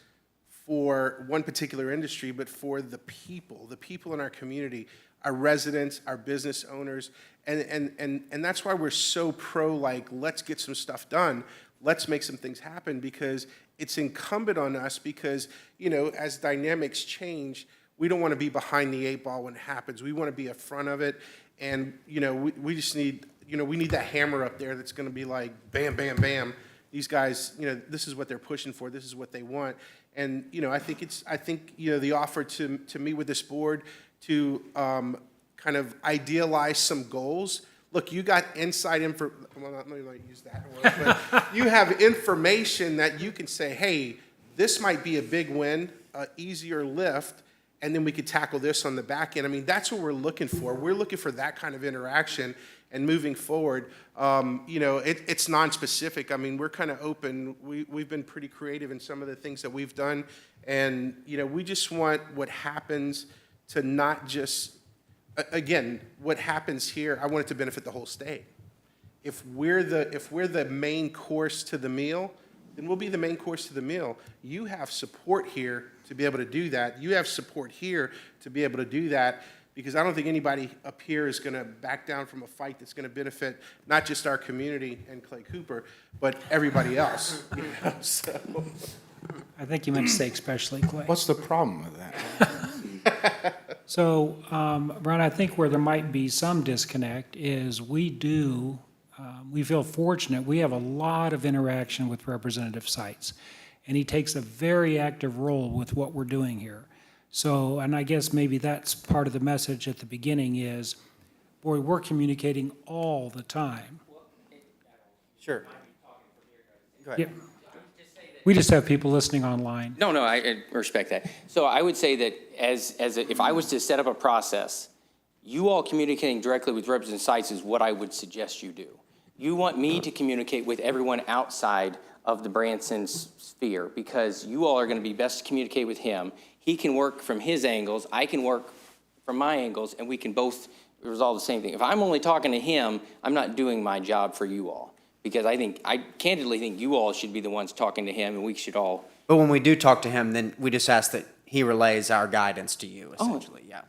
for one particular industry, but for the people in our community, our residents, our business owners, and that's why we're so pro, let's get some stuff done, let's make some things happen, because it's incumbent on us, because, as dynamics change, we don't want to be behind the 8 ball when it happens. We want to be in front of it, and, we just need, we need that hammer up there that's going to be like, bam, bam, bam. These guys, this is what they're pushing for, this is what they want. And, I think the offer to meet with this board to kind of idealize some goals. Look, you got inside info. Well, let me not use that word, but you have information that you can say, hey, this might be a big win, easier lift, and then we could tackle this on the back end. I mean, that's what we're looking for. We're looking for that kind of interaction and moving forward. You know, it's non-specific. I mean, we're kind of open. We've been pretty creative in some of the things that we've done. And, you know, we just want what happens to not just, again, what happens here, I want it to benefit the whole state. If we're the main course to the meal, then we'll be the main course to the meal. You have support here to be able to do that. You have support here to be able to do that, because I don't think anybody up here is going to back down from a fight that's going to benefit not just our community and Clay Cooper, but everybody else. You know, so. I think you meant to say especially Clay. What's the problem with that? So, Brian, I think where there might be some disconnect is we feel fortunate, we have a lot of interaction with Representative Seitz, and he takes a very active role with what we're doing here. So, and I guess maybe that's part of the message at the beginning is, boy, we're communicating all the time. Sure. Go ahead. Yeah. We just have people listening online. No, I respect that. So I would say that if I was to set up a process, you all communicating directly with Representative Seitz is what I would suggest you do. You want me to communicate with everyone outside of the Branson sphere, because you all are going to be best to communicate with him. He can work from his angles, I can work from my angles, and we can both resolve the same thing. If I'm only talking to him, I'm not doing my job for you all, because I candidly think you all should be the ones talking to him, and we should all. But when we do talk to him, then we just ask that he relays our guidance to you, essentially, yeah.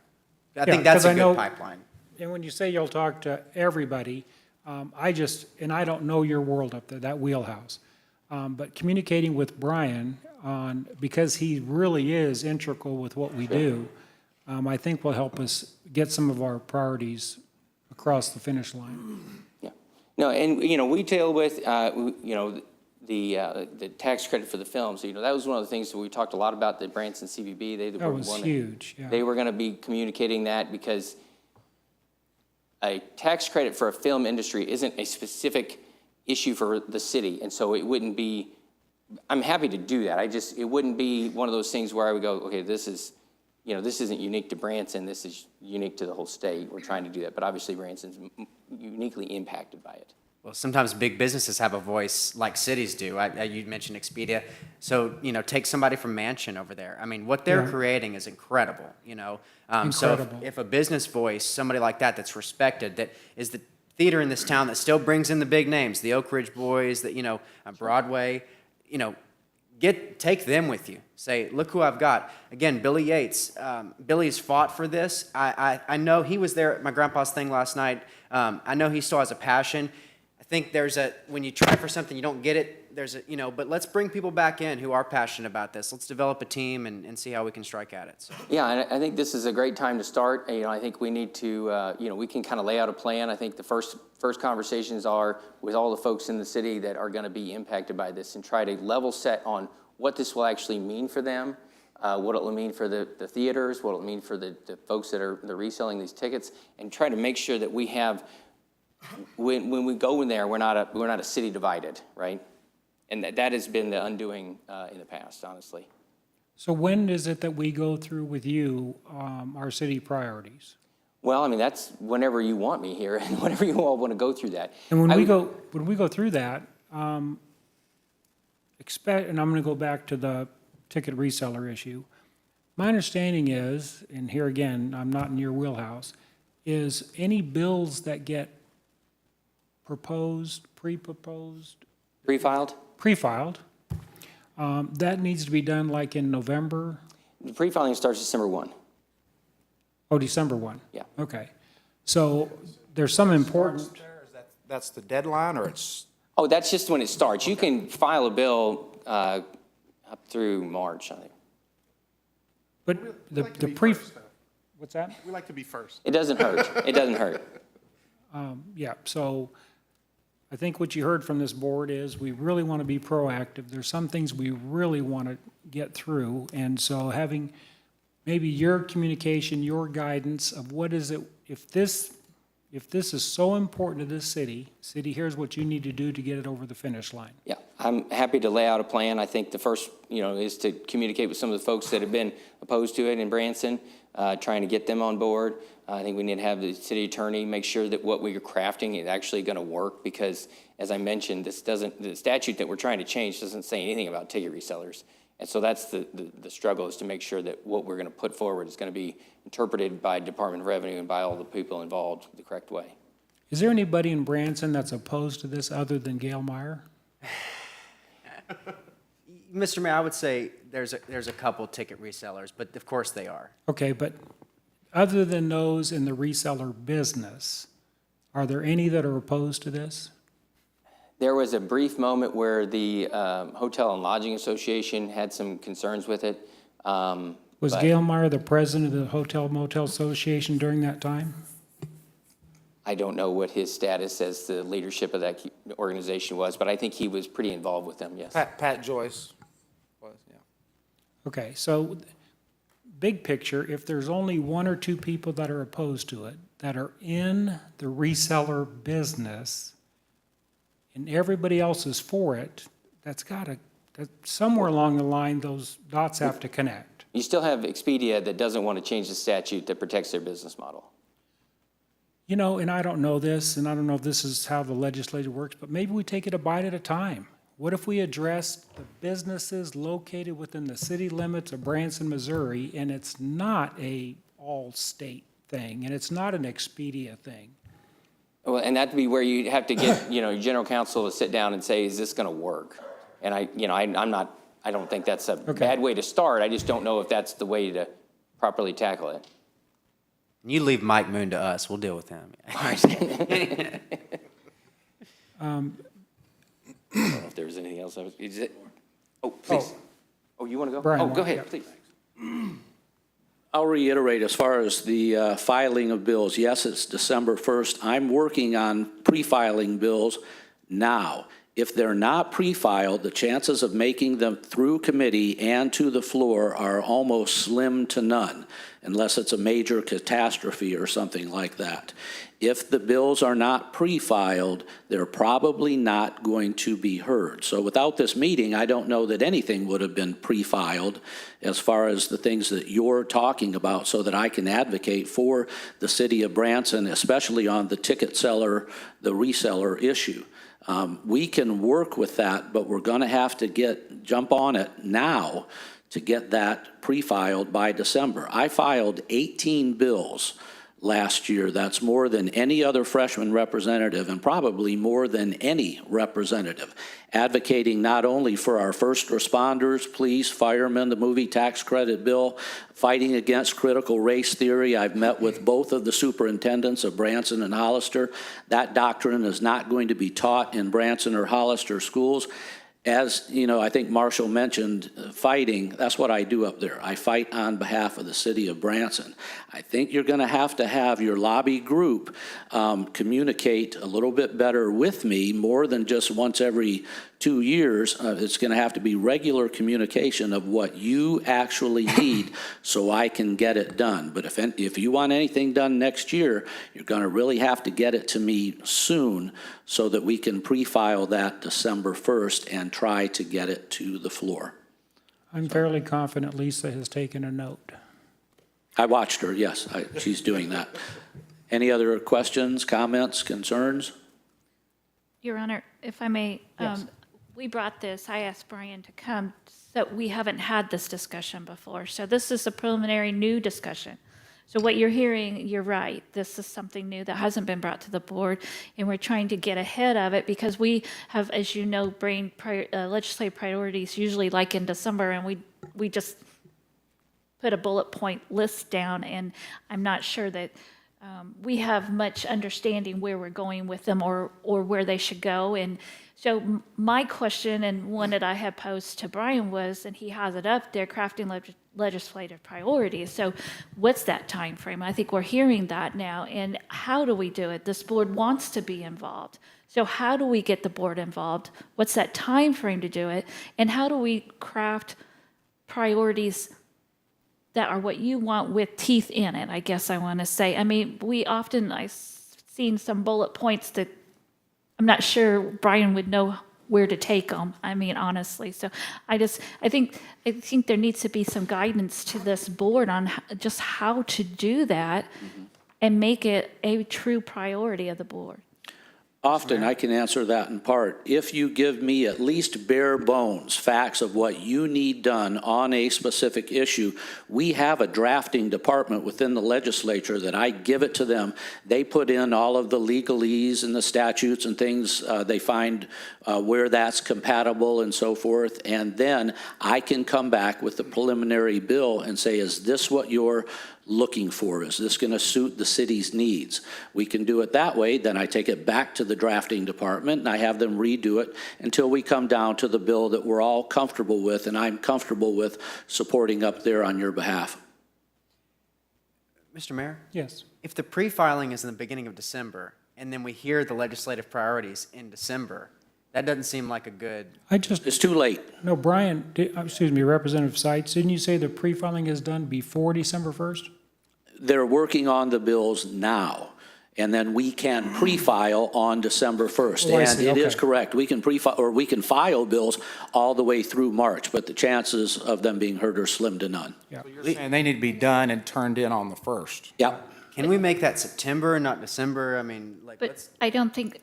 I think that's 'cause a I know- good pipeline. And when you say you'll talk to everybody, I don't know your world up there, that wheelhouse. But communicating with Brian because he really is integral with what we do, I think will help us get some of our priorities across the finish line. Yeah. No, and, you know, we deal with, you know, the tax credit for the film. So, you know, that was one of the things that we talked a lot about, the Branson CVB. That was huge, yeah. They were going to be communicating that, because a tax credit for a film industry isn't a specific issue for the city. And so it wouldn't be, I'm happy to do that. It wouldn't be one of those things where I would go, okay, this isn't unique to Branson. This is unique to the whole state. We're trying to do that. But obviously Branson's uniquely impacted by it. Well, sometimes big businesses have a voice like cities do. You mentioned Expedia. So, you know, take somebody from Mansion over there. I mean, what they're creating is incredible, you know. So Incredible. if a business voice, somebody like that that's respected, that is the theater in this town that still brings in the big names, the Oak Ridge Boys, that, you know, Broadway, you know, take them with you. Say, look who I've got. Again, Billy Yates. Billy's fought for this. I know he was there at my grandpa's thing last night. I know he still has a passion. I think when you try for something, you don't get it. But let's bring people back in who are passionate about this. Let's develop a team and see how we can strike at it. So. Yeah, and I think this is a great time to start. You know, I think we need to, we can kind of lay out a plan. I think the first conversations are with all the folks in the city that are going to be impacted by this, and try to level set on what this will actually mean for them, what it will mean for the theaters, what it will mean for the folks that are reselling these tickets, and try to make sure that we have, when we go in there, we're not a city divided, right? And that has been the undoing in the past, honestly. So when is it that we go through with you our city priorities? Well, I mean, that's whenever you want me here, and whenever you all want to go through that. And when we go through that, and I'm going to go back to the ticket reseller issue. My understanding is, and here again, I'm not in your wheelhouse, is any bills that get pre-filed, that needs to be done like in November? The pre-filing starts December 1. Oh, December 1? Yeah. Okay. So there's some important, That's the deadline, or it's, Oh, that's just when it starts. You can file a bill up through March, I think. but We like to the be pre, first, though. what's that? We like to be first. It doesn't hurt. It doesn't hurt. Yeah, so I think what you heard from this board is we really want to be proactive. There's some things we really want to get through, and so having maybe your communication, your guidance of what is it, if this if this is so important to this city, here's what you need to do to get it over the finish line. Yeah, I'm happy to lay out a plan. I think the first, is to communicate with some of the folks that have been opposed to it in Branson, trying to get them on board. I think we need to have the city attorney make sure that what we're crafting is actually going to work, because, as I mentioned, the statute that we're trying to change doesn't say anything about ticket resellers. And so that's the struggle, is to make sure that what we're going to put forward is going to be interpreted by Department of Revenue and by all the people involved the correct way. Is there anybody in Branson that's opposed to this other than Gail Meyer? Mr. Mayor, I would say there's a couple ticket resellers, but of course they are. Okay, but other than those in the reseller business, are there any that are opposed to this? There was a brief moment where the Hotel and Lodging Association had some concerns with it. Was but Gail Meyer the president of the Hotel Motel Association during that time? I don't know what his status as the leadership of that organization was, but I think he was pretty involved with them, yes. Pat Joyce was, yeah. Okay, so big picture, if there's only one or two people that are opposed to it, that are in the reseller business, and everybody else is for it, that somewhere along the line, those dots have to connect. You still have Expedia that doesn't want to change the statute that protects their business model. You know, and I don't know this, and I don't know if this is how the legislature works, but maybe we take it a bite at a time. What if we address the businesses located within the city limits of Branson, Missouri, and it's not a all-state thing, and it's not an Expedia thing? Well, and that'd be where you have to get, your general counsel to sit down and say, is this going to work? And I don't think that's a bad way to start. I just don't know if that's the way to properly tackle it. You leave Mike Moon to us, we'll deal with him. I don't know if there was anything else. Oh, please. Oh, you want to go? Brian, Oh, go yeah. ahead, please. I'll reiterate, as far as the filing of bills, yes, it's December 1st. I'm working on pre-filing bills now. If they're not pre-filed, the chances of making them through committee and to the floor are almost slim to none, unless it's a major catastrophe or something like that. If the bills are not pre-filed, they're probably not going to be heard. So without this meeting, I don't know that anything would have been pre-filed as far as the things that you're talking about, so that I can advocate for the city of Branson, especially on the ticket seller, the reseller issue. We can work with that, but we're going to have to jump on it now to get that pre-filed by December. I filed 18 bills last year. That's more than any other freshman representative, and probably more than any representative, advocating not only for our first responders, police, firemen, the movie tax credit bill, fighting against critical race theory. I've met with both of the superintendents of Branson and Hollister. That doctrine is not going to be taught in Branson or Hollister schools. As you know, I think Marshall mentioned fighting. That's what I do up there. I fight on behalf of the city of Branson. I think you're going to have your lobby group communicate a little bit better with me, more than just once every 2 years. It's going to have to be regular communication of what you actually need so I can get it done. But if you want anything done next year, you're going to really have to get it to me soon so that we can pre-file that December 1st and try to get it to the floor. I'm fairly confident Lisa has taken a note. I watched her, yes, she's doing that. Any other questions, comments, concerns? Your Honor, if I may, Yes. we brought this, I asked Brian to come, so we haven't had this discussion before. So this is a preliminary new discussion. So what you're hearing, you're right, this is something new that hasn't been brought to the board, and we're trying to get ahead of it because we have, as you know, legislative priorities usually like in December, and we just put a bullet point list down, and I'm not sure that we have much understanding where we're going with them or where they should go. And so my question, and one that I had posed to Brian, was, and he has it up there, crafting legislative priorities. So what's that time frame? I think we're hearing that now. And how do we do it? This board wants to be involved. So how do we get the board involved? What's that time frame to do it? And how do we craft priorities that are what you want with teeth in it, I guess I want to say. I mean, I see seen some bullet points that I'm not sure Brian would know where to take them. I mean, honestly. So I think there needs to be some guidance to this board on just how to do that and make it a true priority of the board. Often, I can answer that in part. If you give me at least bare bones facts of what you need done on a specific issue, we have a drafting department within the legislature that I give it to them. They put in all of the legalese and the statutes and things. They find where that's compatible and so forth. And then I can come back with the preliminary bill and say, is this what you're looking for? Is this going to suit the city's needs? We can do it that way. Then I take it back to the drafting department and I have them redo it until we come down to the bill that we're all comfortable with and I'm comfortable with supporting up there on your behalf. Mr. Mayor, Yes. if the pre-filing is in the beginning of December, and then we hear the legislative priorities in December, that doesn't seem like a good, It's too late. No, Brian, excuse me, Representative Seitz, didn't you say the pre-filing is done before December 1st? They're working on the bills now, and then we can pre-file on December 1st. Oh, I And see, it is okay. correct. We can pre-file, or we can file bills all the way through March, but the chances of them being heard are slim to none. Yeah. You're saying they need to be done and turned in on the 1st. Yep. can we make that September and not December? I mean, like, But let's, I don't think,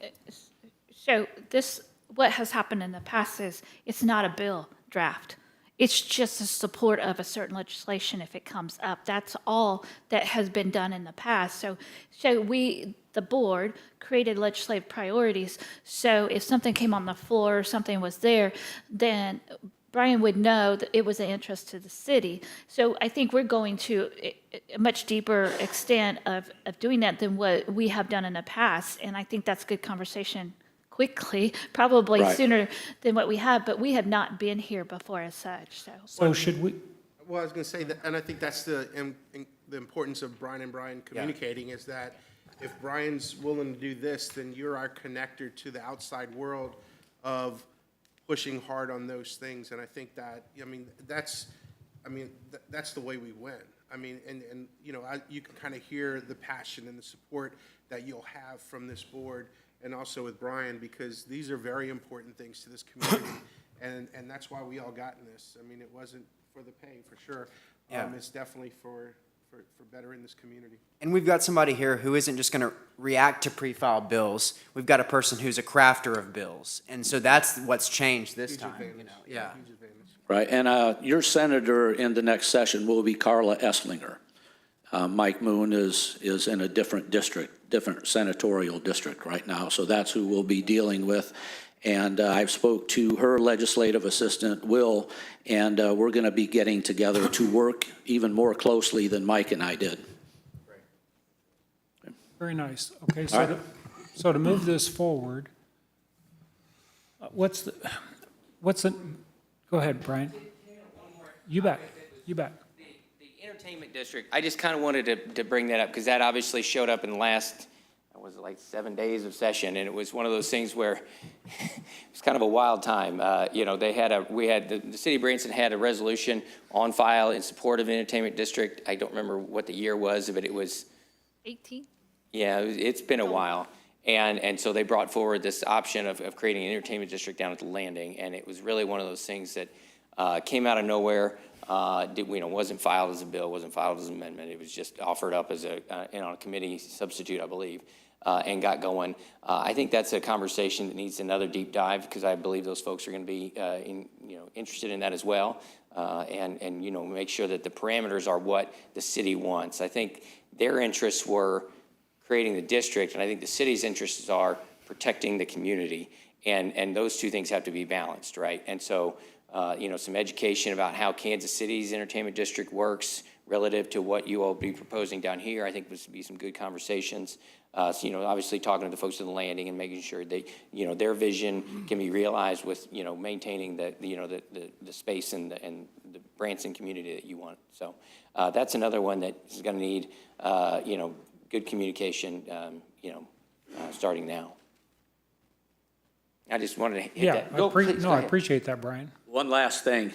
so what has happened in the past is it's not a bill draft. It's just a support of a certain legislation if it comes up. That's all that has been done in the past. So we, the board, created legislative priorities. So if something came on the floor or something was there, then Brian would know that it was an interest to the city. So I think we're going to a much deeper extent of doing that than what we have done in the past. And I think that's good conversation quickly, probably Right. sooner than what we have, but we have not been here before as such, so. So should we, Well, I was going to say that, and I think that's the importance of Brian and Brian communicating is that if Brian's willing to do this, then you're our connector to the outside world of pushing hard on those things. And I think that, that's the way we win. You can kind of hear the passion and the support that you'll have from this board and also with Brian, because these are very important things to this community. And that's why we all got in this. It wasn't for the pay, for sure. Yeah. It's definitely for bettering this community. and we've got somebody here who isn't just going to react to pre-filed bills. We've got a person who's a crafter of bills. And so that's what's changed this Huge time, advantage. yeah. Huge advantage. Right, and your senator in the next session will be Carla Esslinger. Mike Moon is in a different district, different senatorial district right now, so that's who we'll be dealing with. And I've spoke to her legislative assistant, Will, and we're going to be getting together to work even more closely than Mike and I did. very nice. Okay, All so right. so to move this forward, what's the, go ahead, Brian. You bet, you bet. The entertainment district, I just kind of wanted to bring that up because that obviously showed up in the last, was it like 7 days of session? And it was one of those things where it was kind of a wild time. The city of Branson had a resolution on file in support of an entertainment district. I don't remember what the year was, but it was, 18? yeah, it's been a while. And so they brought forward this option of creating an entertainment district down at the Landing. And it was really one of those things that came out of nowhere. Wasn't filed as a bill, wasn't filed as an amendment. It was just offered up as on a committee substitute, I believe, and got going. I think that's a conversation that needs another deep dive because I believe those folks are going to be interested in that as well. And make sure that the parameters are what the city wants. I think their interests were creating the district, and I think the city's interests are protecting the community. And those two things have to be balanced, right? And so, some education about how Kansas City's entertainment district works relative to what you all be proposing down here, I think would be some good conversations. Obviously talking to the folks at the Landing and making sure they, their vision can be realized with, maintaining the space and the Branson community that you want. So that's another one that is going to need, good communication, starting now. I just wanted to hit Yeah, that. Go, please, go I ahead. appreciate that, Brian. One last thing.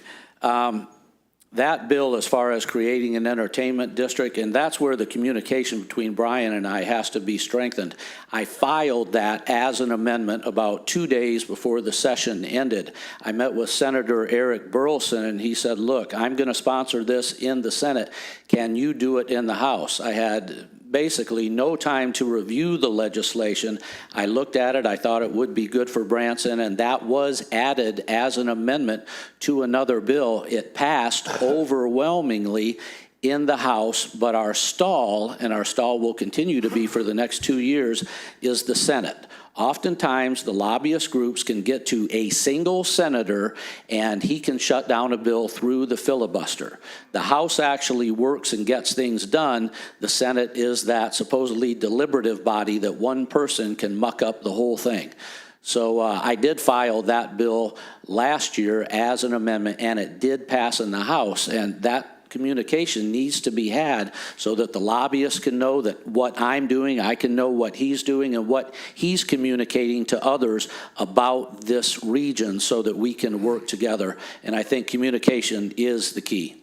that bill as far as creating an entertainment district, and that's where the communication between Brian and I has to be strengthened. I filed that as an amendment about 2 days before the session ended. I met with Senator Eric Burleson, and he said, look, I'm going to sponsor this in the Senate. Can you do it in the House? I had basically no time to review the legislation. I looked at it, I thought it would be good for Branson, and that was added as an amendment to another bill. It passed overwhelmingly in the House, but our stall, and our stall will continue to be for the next 2 years, is the Senate. Oftentimes, the lobbyist groups can get to a single senator, and he can shut down a bill through the filibuster. The House actually works and gets things done. The Senate is that supposedly deliberative body that one person can muck up the whole thing. So I did file that bill last year as an amendment, and it did pass in the House, and that communication needs to be had so that the lobbyists can know that what I'm doing, I can know what he's doing and what he's communicating to others about this region so that we can work together. And I think communication is the key.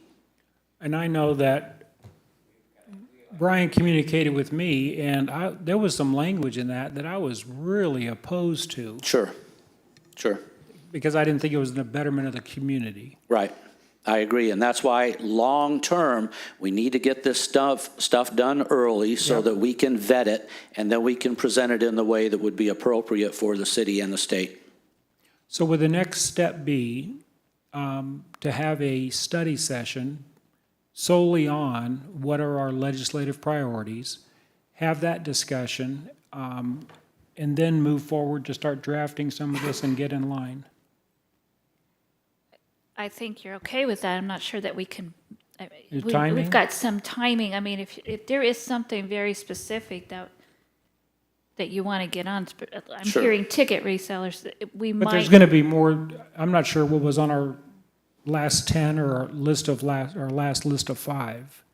And I know that Brian communicated with me, and there was some language in that I was really opposed to Sure, sure, because I didn't think it was in the betterment of the community. right. I agree, and that's why long-term, we need to get this stuff done early so Yep. that we can vet it, and then we can present it in the way that would be appropriate for the city and the state. So would the next step be to have a study session solely on what are our legislative priorities, have that discussion, and then move forward to start drafting some of this and get in line? I think you're okay with that. I'm not sure that we can. Your We've timing? got some timing. I mean, if there is something very specific that you want to get on, I'm Sure. hearing ticket resellers, that we But there's might. going to be more, I'm not sure what was on our last 10 or our last list of 5.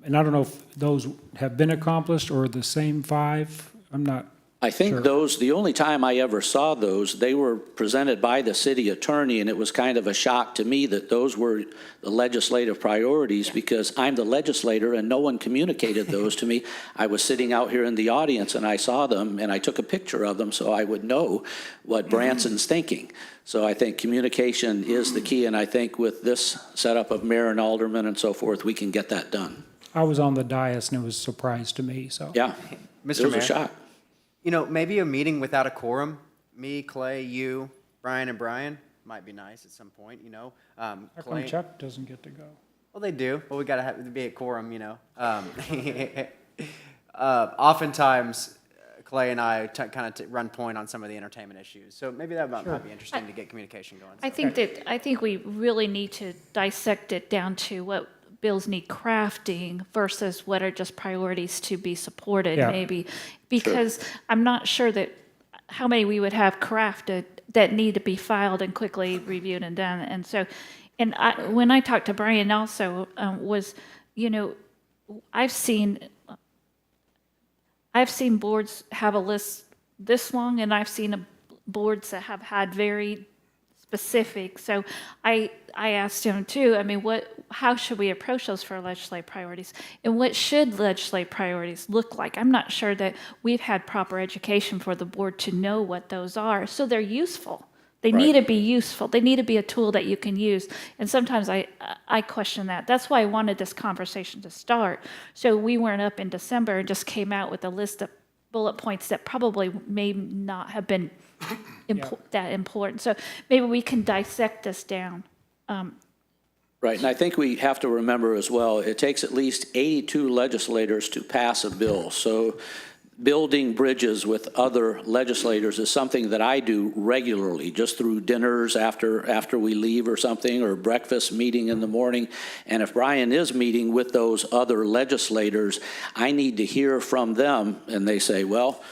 And I don't know if those have been accomplished or the same 5. I'm not. I think Sure. those, the only time I ever saw those, they were presented by the city attorney, and it was kind of a shock to me that those were the legislative priorities, because I'm the legislator and no one communicated those to me. I was sitting out here in the audience and I saw them, and I took a picture of them so I would know what Branson's thinking. So I think communication is the key, and I think with this setup of mayor and aldermen and so forth, we can get that done. I was on the dais and it was a surprise to me, so. Yeah, Mr. it was Mayor? a shock. You know, maybe a meeting without a quorum, me, Clay, you, Brian, and Brian, might be nice at some point, you know. How come Clay, Chuck doesn't get to go? well, they do, but we gotta have to be a quorum, you know. Oftentimes, Clay and I kind of run point on some of the entertainment issues, so maybe that might be interesting to get communication going. I think we really need to dissect it down to what bills need crafting versus what are just priorities to be supported, Yeah. maybe. Because I'm not sure that how many we would have crafted that need to be filed and quickly reviewed and done. And so, when I talked to Brian also, was, you know, I've seen boards have a list this long, and I've seen boards that have had very specific. So I asked him too, I mean, how should we approach those for legislative priorities? And what should legislative priorities look like? I'm not sure that we've had proper education for the board to know what those are. So they're useful. They need to be useful. They need to be a tool that you can use. And sometimes I question that. That's why I wanted this conversation to start. So we weren't up in December and just came out with a list of bullet points that probably may not have been that important. So maybe we can dissect this down. Right, and I think we have to remember as well, it takes at least 82 legislators to pass a bill. So building bridges with other legislators is something that I do regularly, just through dinners after we leave or something, or breakfast meeting in the morning. And if Brian is meeting with those other legislators, I need to hear from them, and they say, well,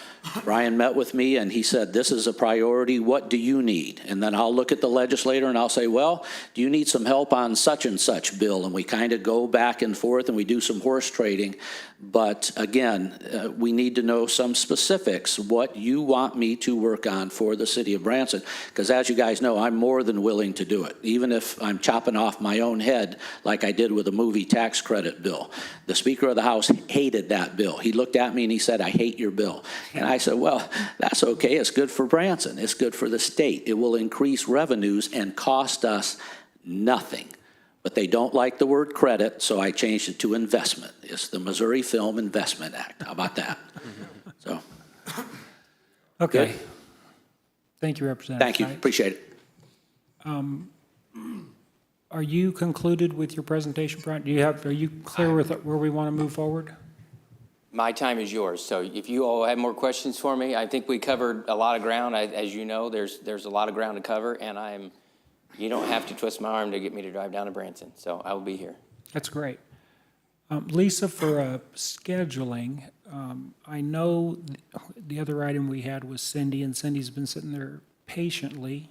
Brian met with me and he said, this is a priority, what do you need? And then I'll look at the legislator and I'll say, well, do you need some help on such and such bill? And we kind of go back and forth and we do some horse trading. But again, we need to know some specifics, what you want me to work on for the city of Branson. Because as you guys know, I'm more than willing to do it, even if I'm chopping off my own head like I did with the movie tax credit bill. The Speaker of the House hated that bill. He looked at me and he said, I hate your bill. And I said, well, that's okay. It's good for Branson. It's good for the state. It will increase revenues and cost us nothing. But they don't like the word credit, so I changed it to investment. It's the Missouri Film Investment Act. How about that? So, Okay. Good. Thank you, Representative. thank you. Kite. Appreciate it. Are you concluded with your presentation, Brian? Are you clear with where we want to move forward? My time is yours, so if you all have more questions for me, I think we covered a lot of ground. As you know, there's a lot of ground to cover, and you don't have to twist my arm to get me to drive down to Branson, so I will be here. That's great. Lisa, for scheduling, I know the other item we had was Cindy, and Cindy's been sitting there patiently.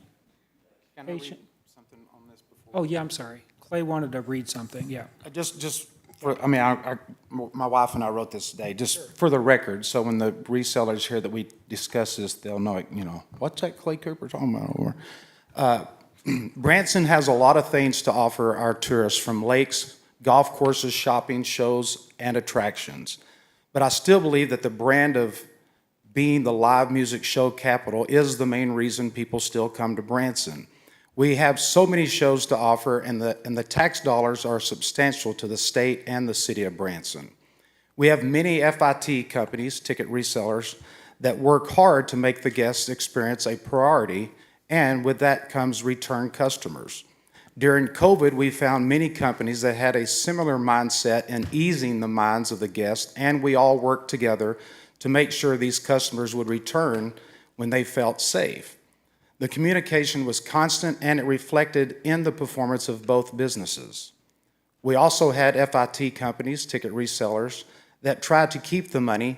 Can I read Patient. something on this before? Oh, yeah, I'm sorry. Clay wanted to read something, yeah. Just for, I mean, my wife and I wrote this today, just for the record, so when the resellers hear that we discuss this, they'll know, what's that Clay Cooper talking about? Or, Branson has a lot of things to offer our tourists, from lakes, golf courses, shopping, shows, and attractions. But I still believe that the brand of being the live music show capital is the main reason people still come to Branson. We have so many shows to offer, and the tax dollars are substantial to the state and the city of Branson. We have many FIT companies, ticket resellers, that work hard to make the guest experience a priority, and with that comes return customers. During COVID, we found many companies that had a similar mindset in easing the minds of the guests, and we all worked together to make sure these customers would return when they felt safe. The communication was constant, and it reflected in the performance of both businesses. We also had FIT companies, ticket resellers, that tried to keep the money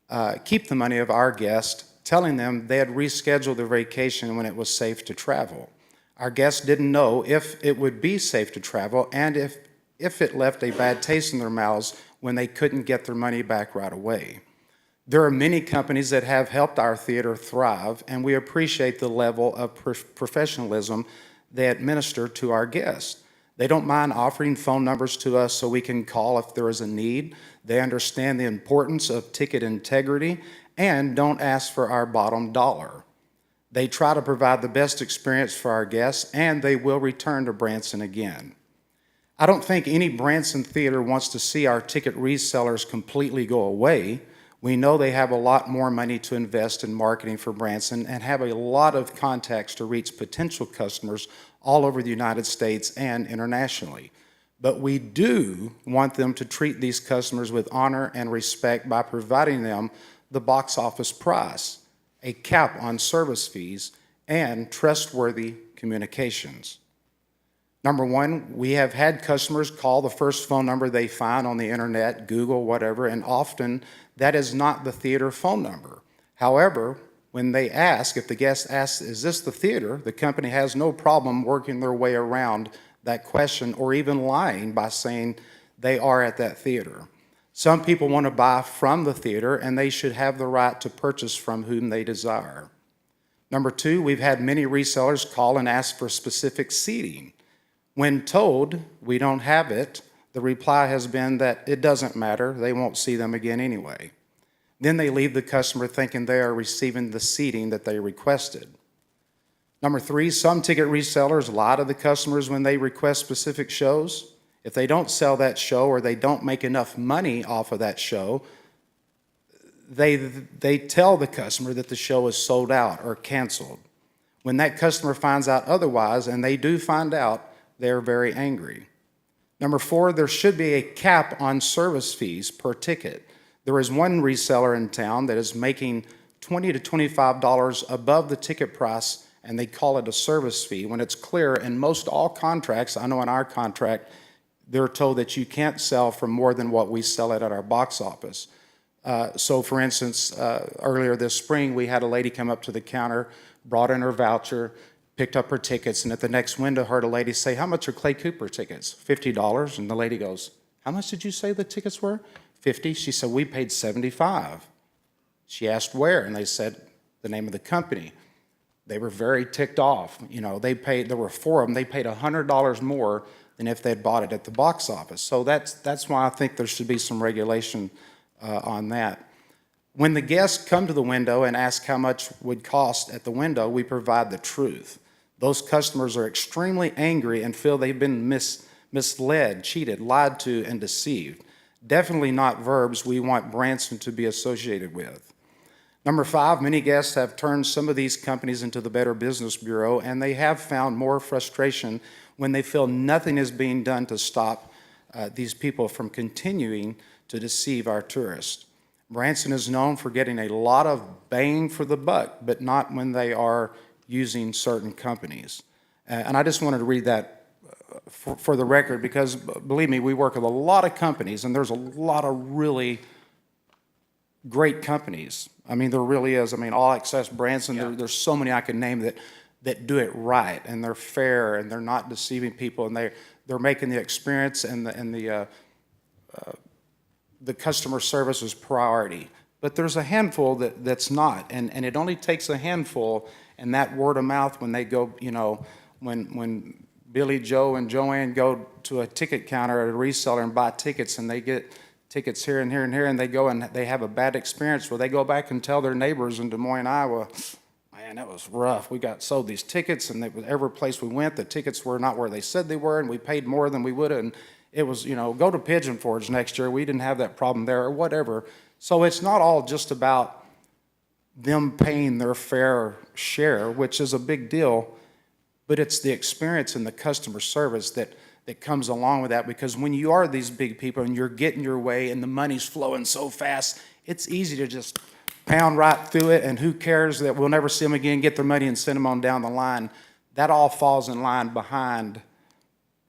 of our guests, telling them they had rescheduled their vacation when it was safe to travel. Our guests didn't know if it would be safe to travel, and if it left a bad taste in their mouths when they couldn't get their money back right away. There are many companies that have helped our theater thrive, and we appreciate the level of professionalism they administer to our guests. They don't mind offering phone numbers to us so we can call if there is a need. They understand the importance of ticket integrity and don't ask for our bottom dollar. They try to provide the best experience for our guests, and they will return to Branson again. I don't think any Branson theater wants to see our ticket resellers completely go away. We know they have a lot more money to invest in marketing for Branson and have a lot of contacts to reach potential customers all over the United States and internationally. But we do want them to treat these customers with honor and respect by providing them the box office price, a cap on service fees, and trustworthy communications. Number one, we have had customers call the first phone number they find on the internet, Google, whatever, and often that is not the theater phone number. However, when they ask, if the guest asks, is this the theater, the company has no problem working their way around that question or even lying by saying they are at that theater. Some people want to buy from the theater, and they should have the right to purchase from whom they desire. Number two, we've had many resellers call and ask for specific seating. When told we don't have it, the reply has been that it doesn't matter, they won't see them again anyway. Then they leave the customer thinking they are receiving the seating that they requested. Number three, some ticket resellers lie to the customers when they request specific shows. If they don't sell that show or they don't make enough money off of that show, they tell the customer that the show is sold out or canceled. When that customer finds out otherwise, and they do find out, they're very angry. Number four, there should be a cap on service fees per ticket. There is one reseller in town that is making $20 to $25 above the ticket price, and they call it a service fee, when it's clear in most all contracts, I know in our contract, they're told that you can't sell for more than what we sell it at our box office. So for instance, earlier this spring, we had a lady come up to the counter, brought in her voucher, picked up her tickets, and at the next window heard a lady say, "How much are Clay Cooper tickets?" $50. And the lady goes, "How much did you say the tickets were?" 50. She said, "We paid 75." She asked where, and they said the name of the company. They were very ticked off. You know, there were 4 of them, they paid $100 more than if they'd bought it at the box office. So that's why I think there should be some regulation on that. When the guests come to the window and ask how much would cost at the window, we provide the truth. Those customers are extremely angry and feel they've been misled, cheated, lied to, and deceived. Definitely not verbs we want Branson to be associated with. Number 5, many guests have turned some of these companies into the Better Business Bureau, and they have found more frustration when they feel nothing is being done to stop these people from continuing to deceive our tourists. Branson is known for getting a lot of bang for the buck, but not when they are using certain companies. And I just wanted to read that for the record, because believe me, we work with a lot of companies, and there's a lot of really great companies. I mean, there really is. I mean, All Access, Branson, there's so many I can name that do it right, and they're fair, and they're not deceiving people, and they're making the experience and the customer service is priority. But there's a handful that's not, and it only takes a handful, and that word of mouth when they go, you know, when Billy, Joe, and Joanne go to a ticket counter at a reseller and buy tickets, and they get tickets here and here and here, and they go and they have a bad experience, well, they go back and tell their neighbors in Des Moines, Iowa, "Man, that was rough. We got sold these tickets, and every place we went, the tickets were not where they said they were, and we paid more than we would have, and it was, you know, go to Pigeon Forge next year. We didn't have that problem there," or whatever. So it's not all just about them paying their fair share, which is a big deal, but it's the experience and the customer service that comes along with that, because when you are these big people and you're getting your way and the money's flowing so fast, it's easy to just pound right through it, and who cares that we'll never see them again, get their money and send them on down the line. That all falls in line behind,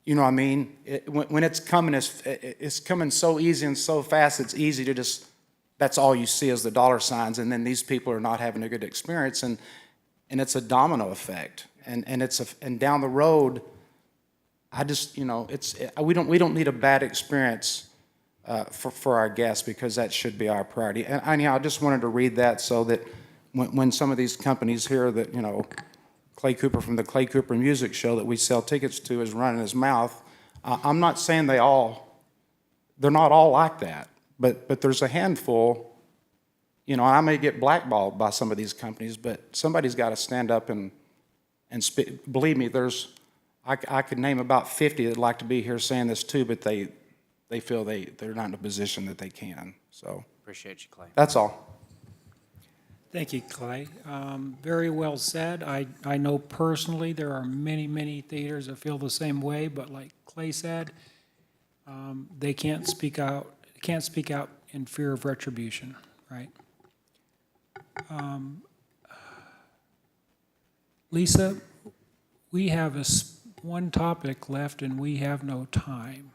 you know what I mean? When it's coming, it's coming so easy and so fast, it's easy to just, that's all you see is the dollar signs, and then these people are not having a good experience, and it's a domino effect. And down the road, I just, you know, we don't need a bad experience for our guests, because that should be our priority. And anyhow, I just wanted to read that so that when some of these companies hear that, you know, Clay Cooper from the Clay Cooper Music Show that we sell tickets to is running his mouth, I'm not saying they're not all like that, but there's a handful. You know, I may get blackballed by some of these companies, but somebody's got to stand up and speak. Believe me, I could name about 50 that'd like to be here saying this too, but they feel they're not in a position that they can. So Appreciate you, Clay. that's all. Thank you, Clay. Very well said. I know personally there are many, many theaters that feel the same way, but like Clay said, they can't speak out in fear of retribution, right? Lisa, we have one topic left and we have no time.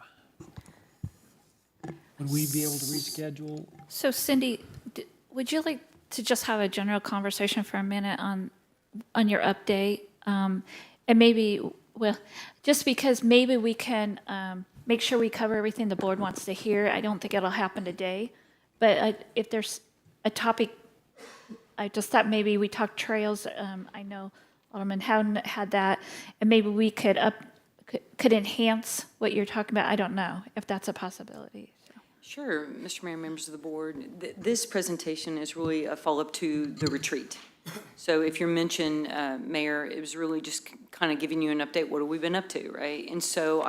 Would we be able to reschedule? So Cindy, would you like to just have a general conversation for a minute on your update? And maybe, well, just because maybe we can make sure we cover everything the board wants to hear. I don't think it'll happen today, but if there's a topic, I just thought maybe we talked trails. I know Alderman Howden had that, and maybe we could enhance what you're talking about. I don't know if that's a possibility. Sure, Mr. Mayor, members of the board. This presentation is really a follow-up to the retreat. So if you're mentioned, Mayor, it was really just kind of giving you an update. What have we been up to, right? And so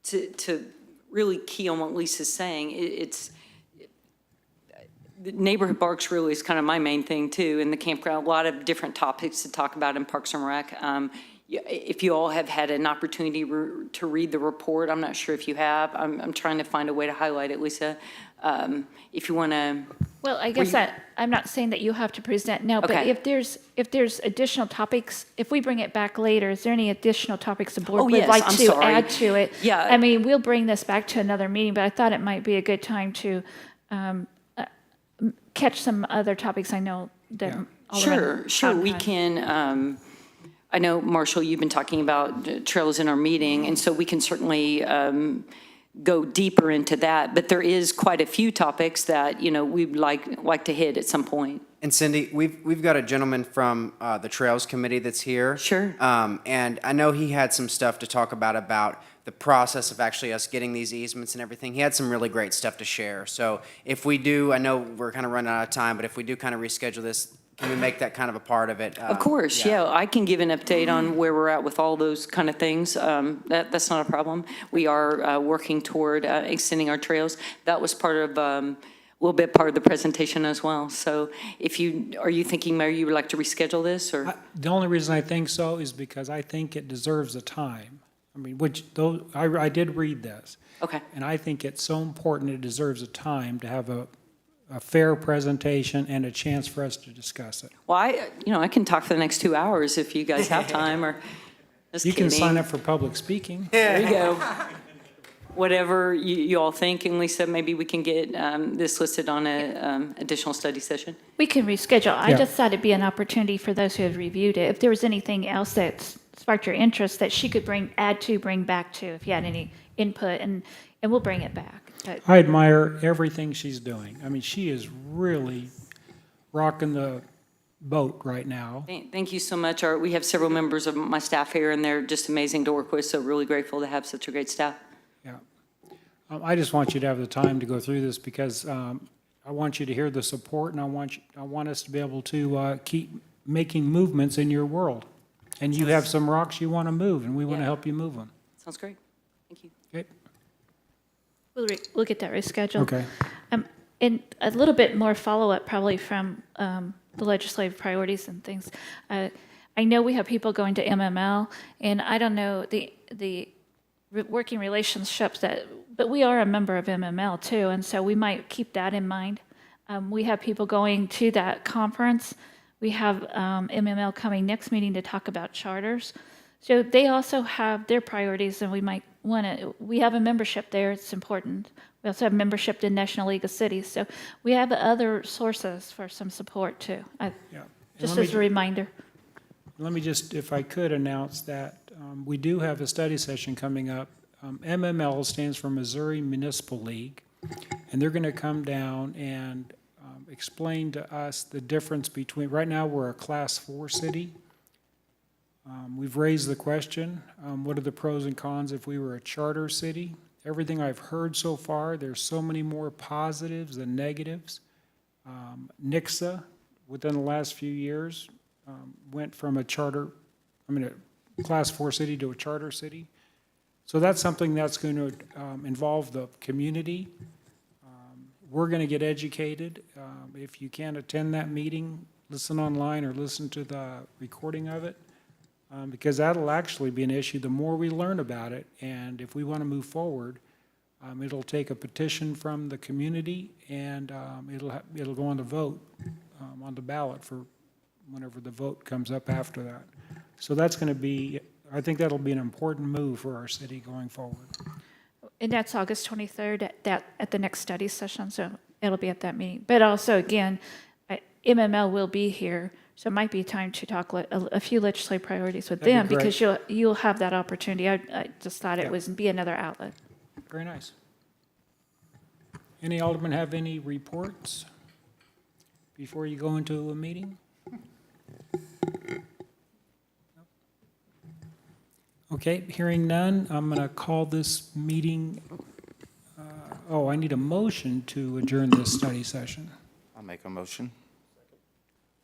to really key on what Lisa's saying, the neighborhood parks really is kind of my main thing too, and the campground, a lot of different topics to talk about in Parks and Rec. If you all have had an opportunity to read the report, I'm not sure if you have. I'm trying to find a way to highlight it, Lisa. If you want to Well, I guess I'm not saying that you have to present now, but Okay. if there's additional topics, if we bring it back later, is there any additional topics the board Oh, would yes, like I'm to sorry. add to it? Yeah. I mean, we'll bring this back to another meeting, but I thought it might be a good time to catch some other topics I know that. Alderman Sure, Tom we had. can, I know, Marshall, you've been talking about trails in our meeting, and so we can certainly go deeper into that, but there is quite a few topics that, we'd like to hit at some point. And Cindy, we've got a gentleman from the Trails Committee that's here. Sure. And I know he had some stuff to talk about the process of actually us getting these easements and everything. He had some really great stuff to share. So if we do, I know we're kind of running out of time, but if we do kind of reschedule this, can we make that kind of a part of it? Of course, yeah, I can give an update on where we're at with all those kind of things. That's not a problem. We are working toward extending our trails. That was part of, a little bit part of the presentation as well. So are you thinking, Mayor, you would like to reschedule this, or? The only reason I think so is because I think it deserves the time. I mean, I did read this. Okay. And I think it's so important, it deserves a time to have a fair presentation and a chance for us to discuss it. Well, I can talk for the next 2 hours if you guys have time, or just You can kidding. sign up for public speaking. There you go. Whatever you all think, and Lisa, maybe we can get this listed on a additional study session. We can reschedule. I Yeah. just thought it'd be an opportunity for those who have reviewed it. If there was anything else that sparked your interest that she could bring back to, if you had any input, and we'll bring it back. But I admire everything she's doing. I mean, she is really rocking the boat right now. Thank you so much. We have several members of my staff here, and they're just amazing to work with, so really grateful to have such a great staff. Yeah. I just want you to have the time to go through this because I want you to hear the support, and I want us to be able to keep making movements in your world. And you have some rocks you want to move, and we want to Yeah. help you move them. Sounds great. Thank you. Okay? we'll get that rescheduled. Okay. And a little bit more follow-up probably from the legislative priorities and things. I know we have people going to MML, and I don't know the working relationships but we are a member of MML too, and so we might keep that in mind. We have people going to that conference. We have MML coming next meeting to talk about charters. So they also have their priorities, and we might want to, we have a membership there, it's important. We also have membership in National League of Cities, so we have other sources for some support too. Yeah. And Just let me as a reminder. Let me just, if I could, announce that we do have a study session coming up. MML stands for Missouri Municipal League, and they're going to come down and explain to us the difference between, right now, we're a Class 4 city. We've raised the question, what are the pros and cons if we were a charter city? Everything I've heard so far, there's so many more positives than negatives. Nixa, within the last few years, went from a Class 4 city to a charter city. So that's something that's going to involve the community. We're going to get educated. If you can't attend that meeting, listen online or listen to the recording of it, because that'll actually be an issue. The more we learn about it, and if we want to move forward, it'll take a petition from the community, and it'll go on the vote, on the ballot for whenever the vote comes up after that. So that's going to be, I think that'll be an important move for our city going forward. And that's August 23rd at the next study session, so it'll be at that meeting. But also, again, MML will be here, so it might be time to talk a few legislative priorities with them, That'd be because you'll have that opportunity. I just thought it Yeah. was be another outlet. Very nice. Any aldermen have any reports before you go into a meeting? Okay, hearing none, I'm going to call this meeting, I need a motion to adjourn this study session. I'll make a motion.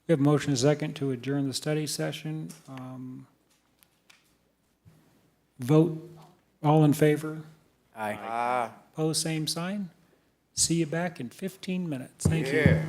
We have a motion and a second to adjourn the study session. Vote, all in favor? Aye. Pose same sign. See you back in 15 minutes. Thank you. Yeah.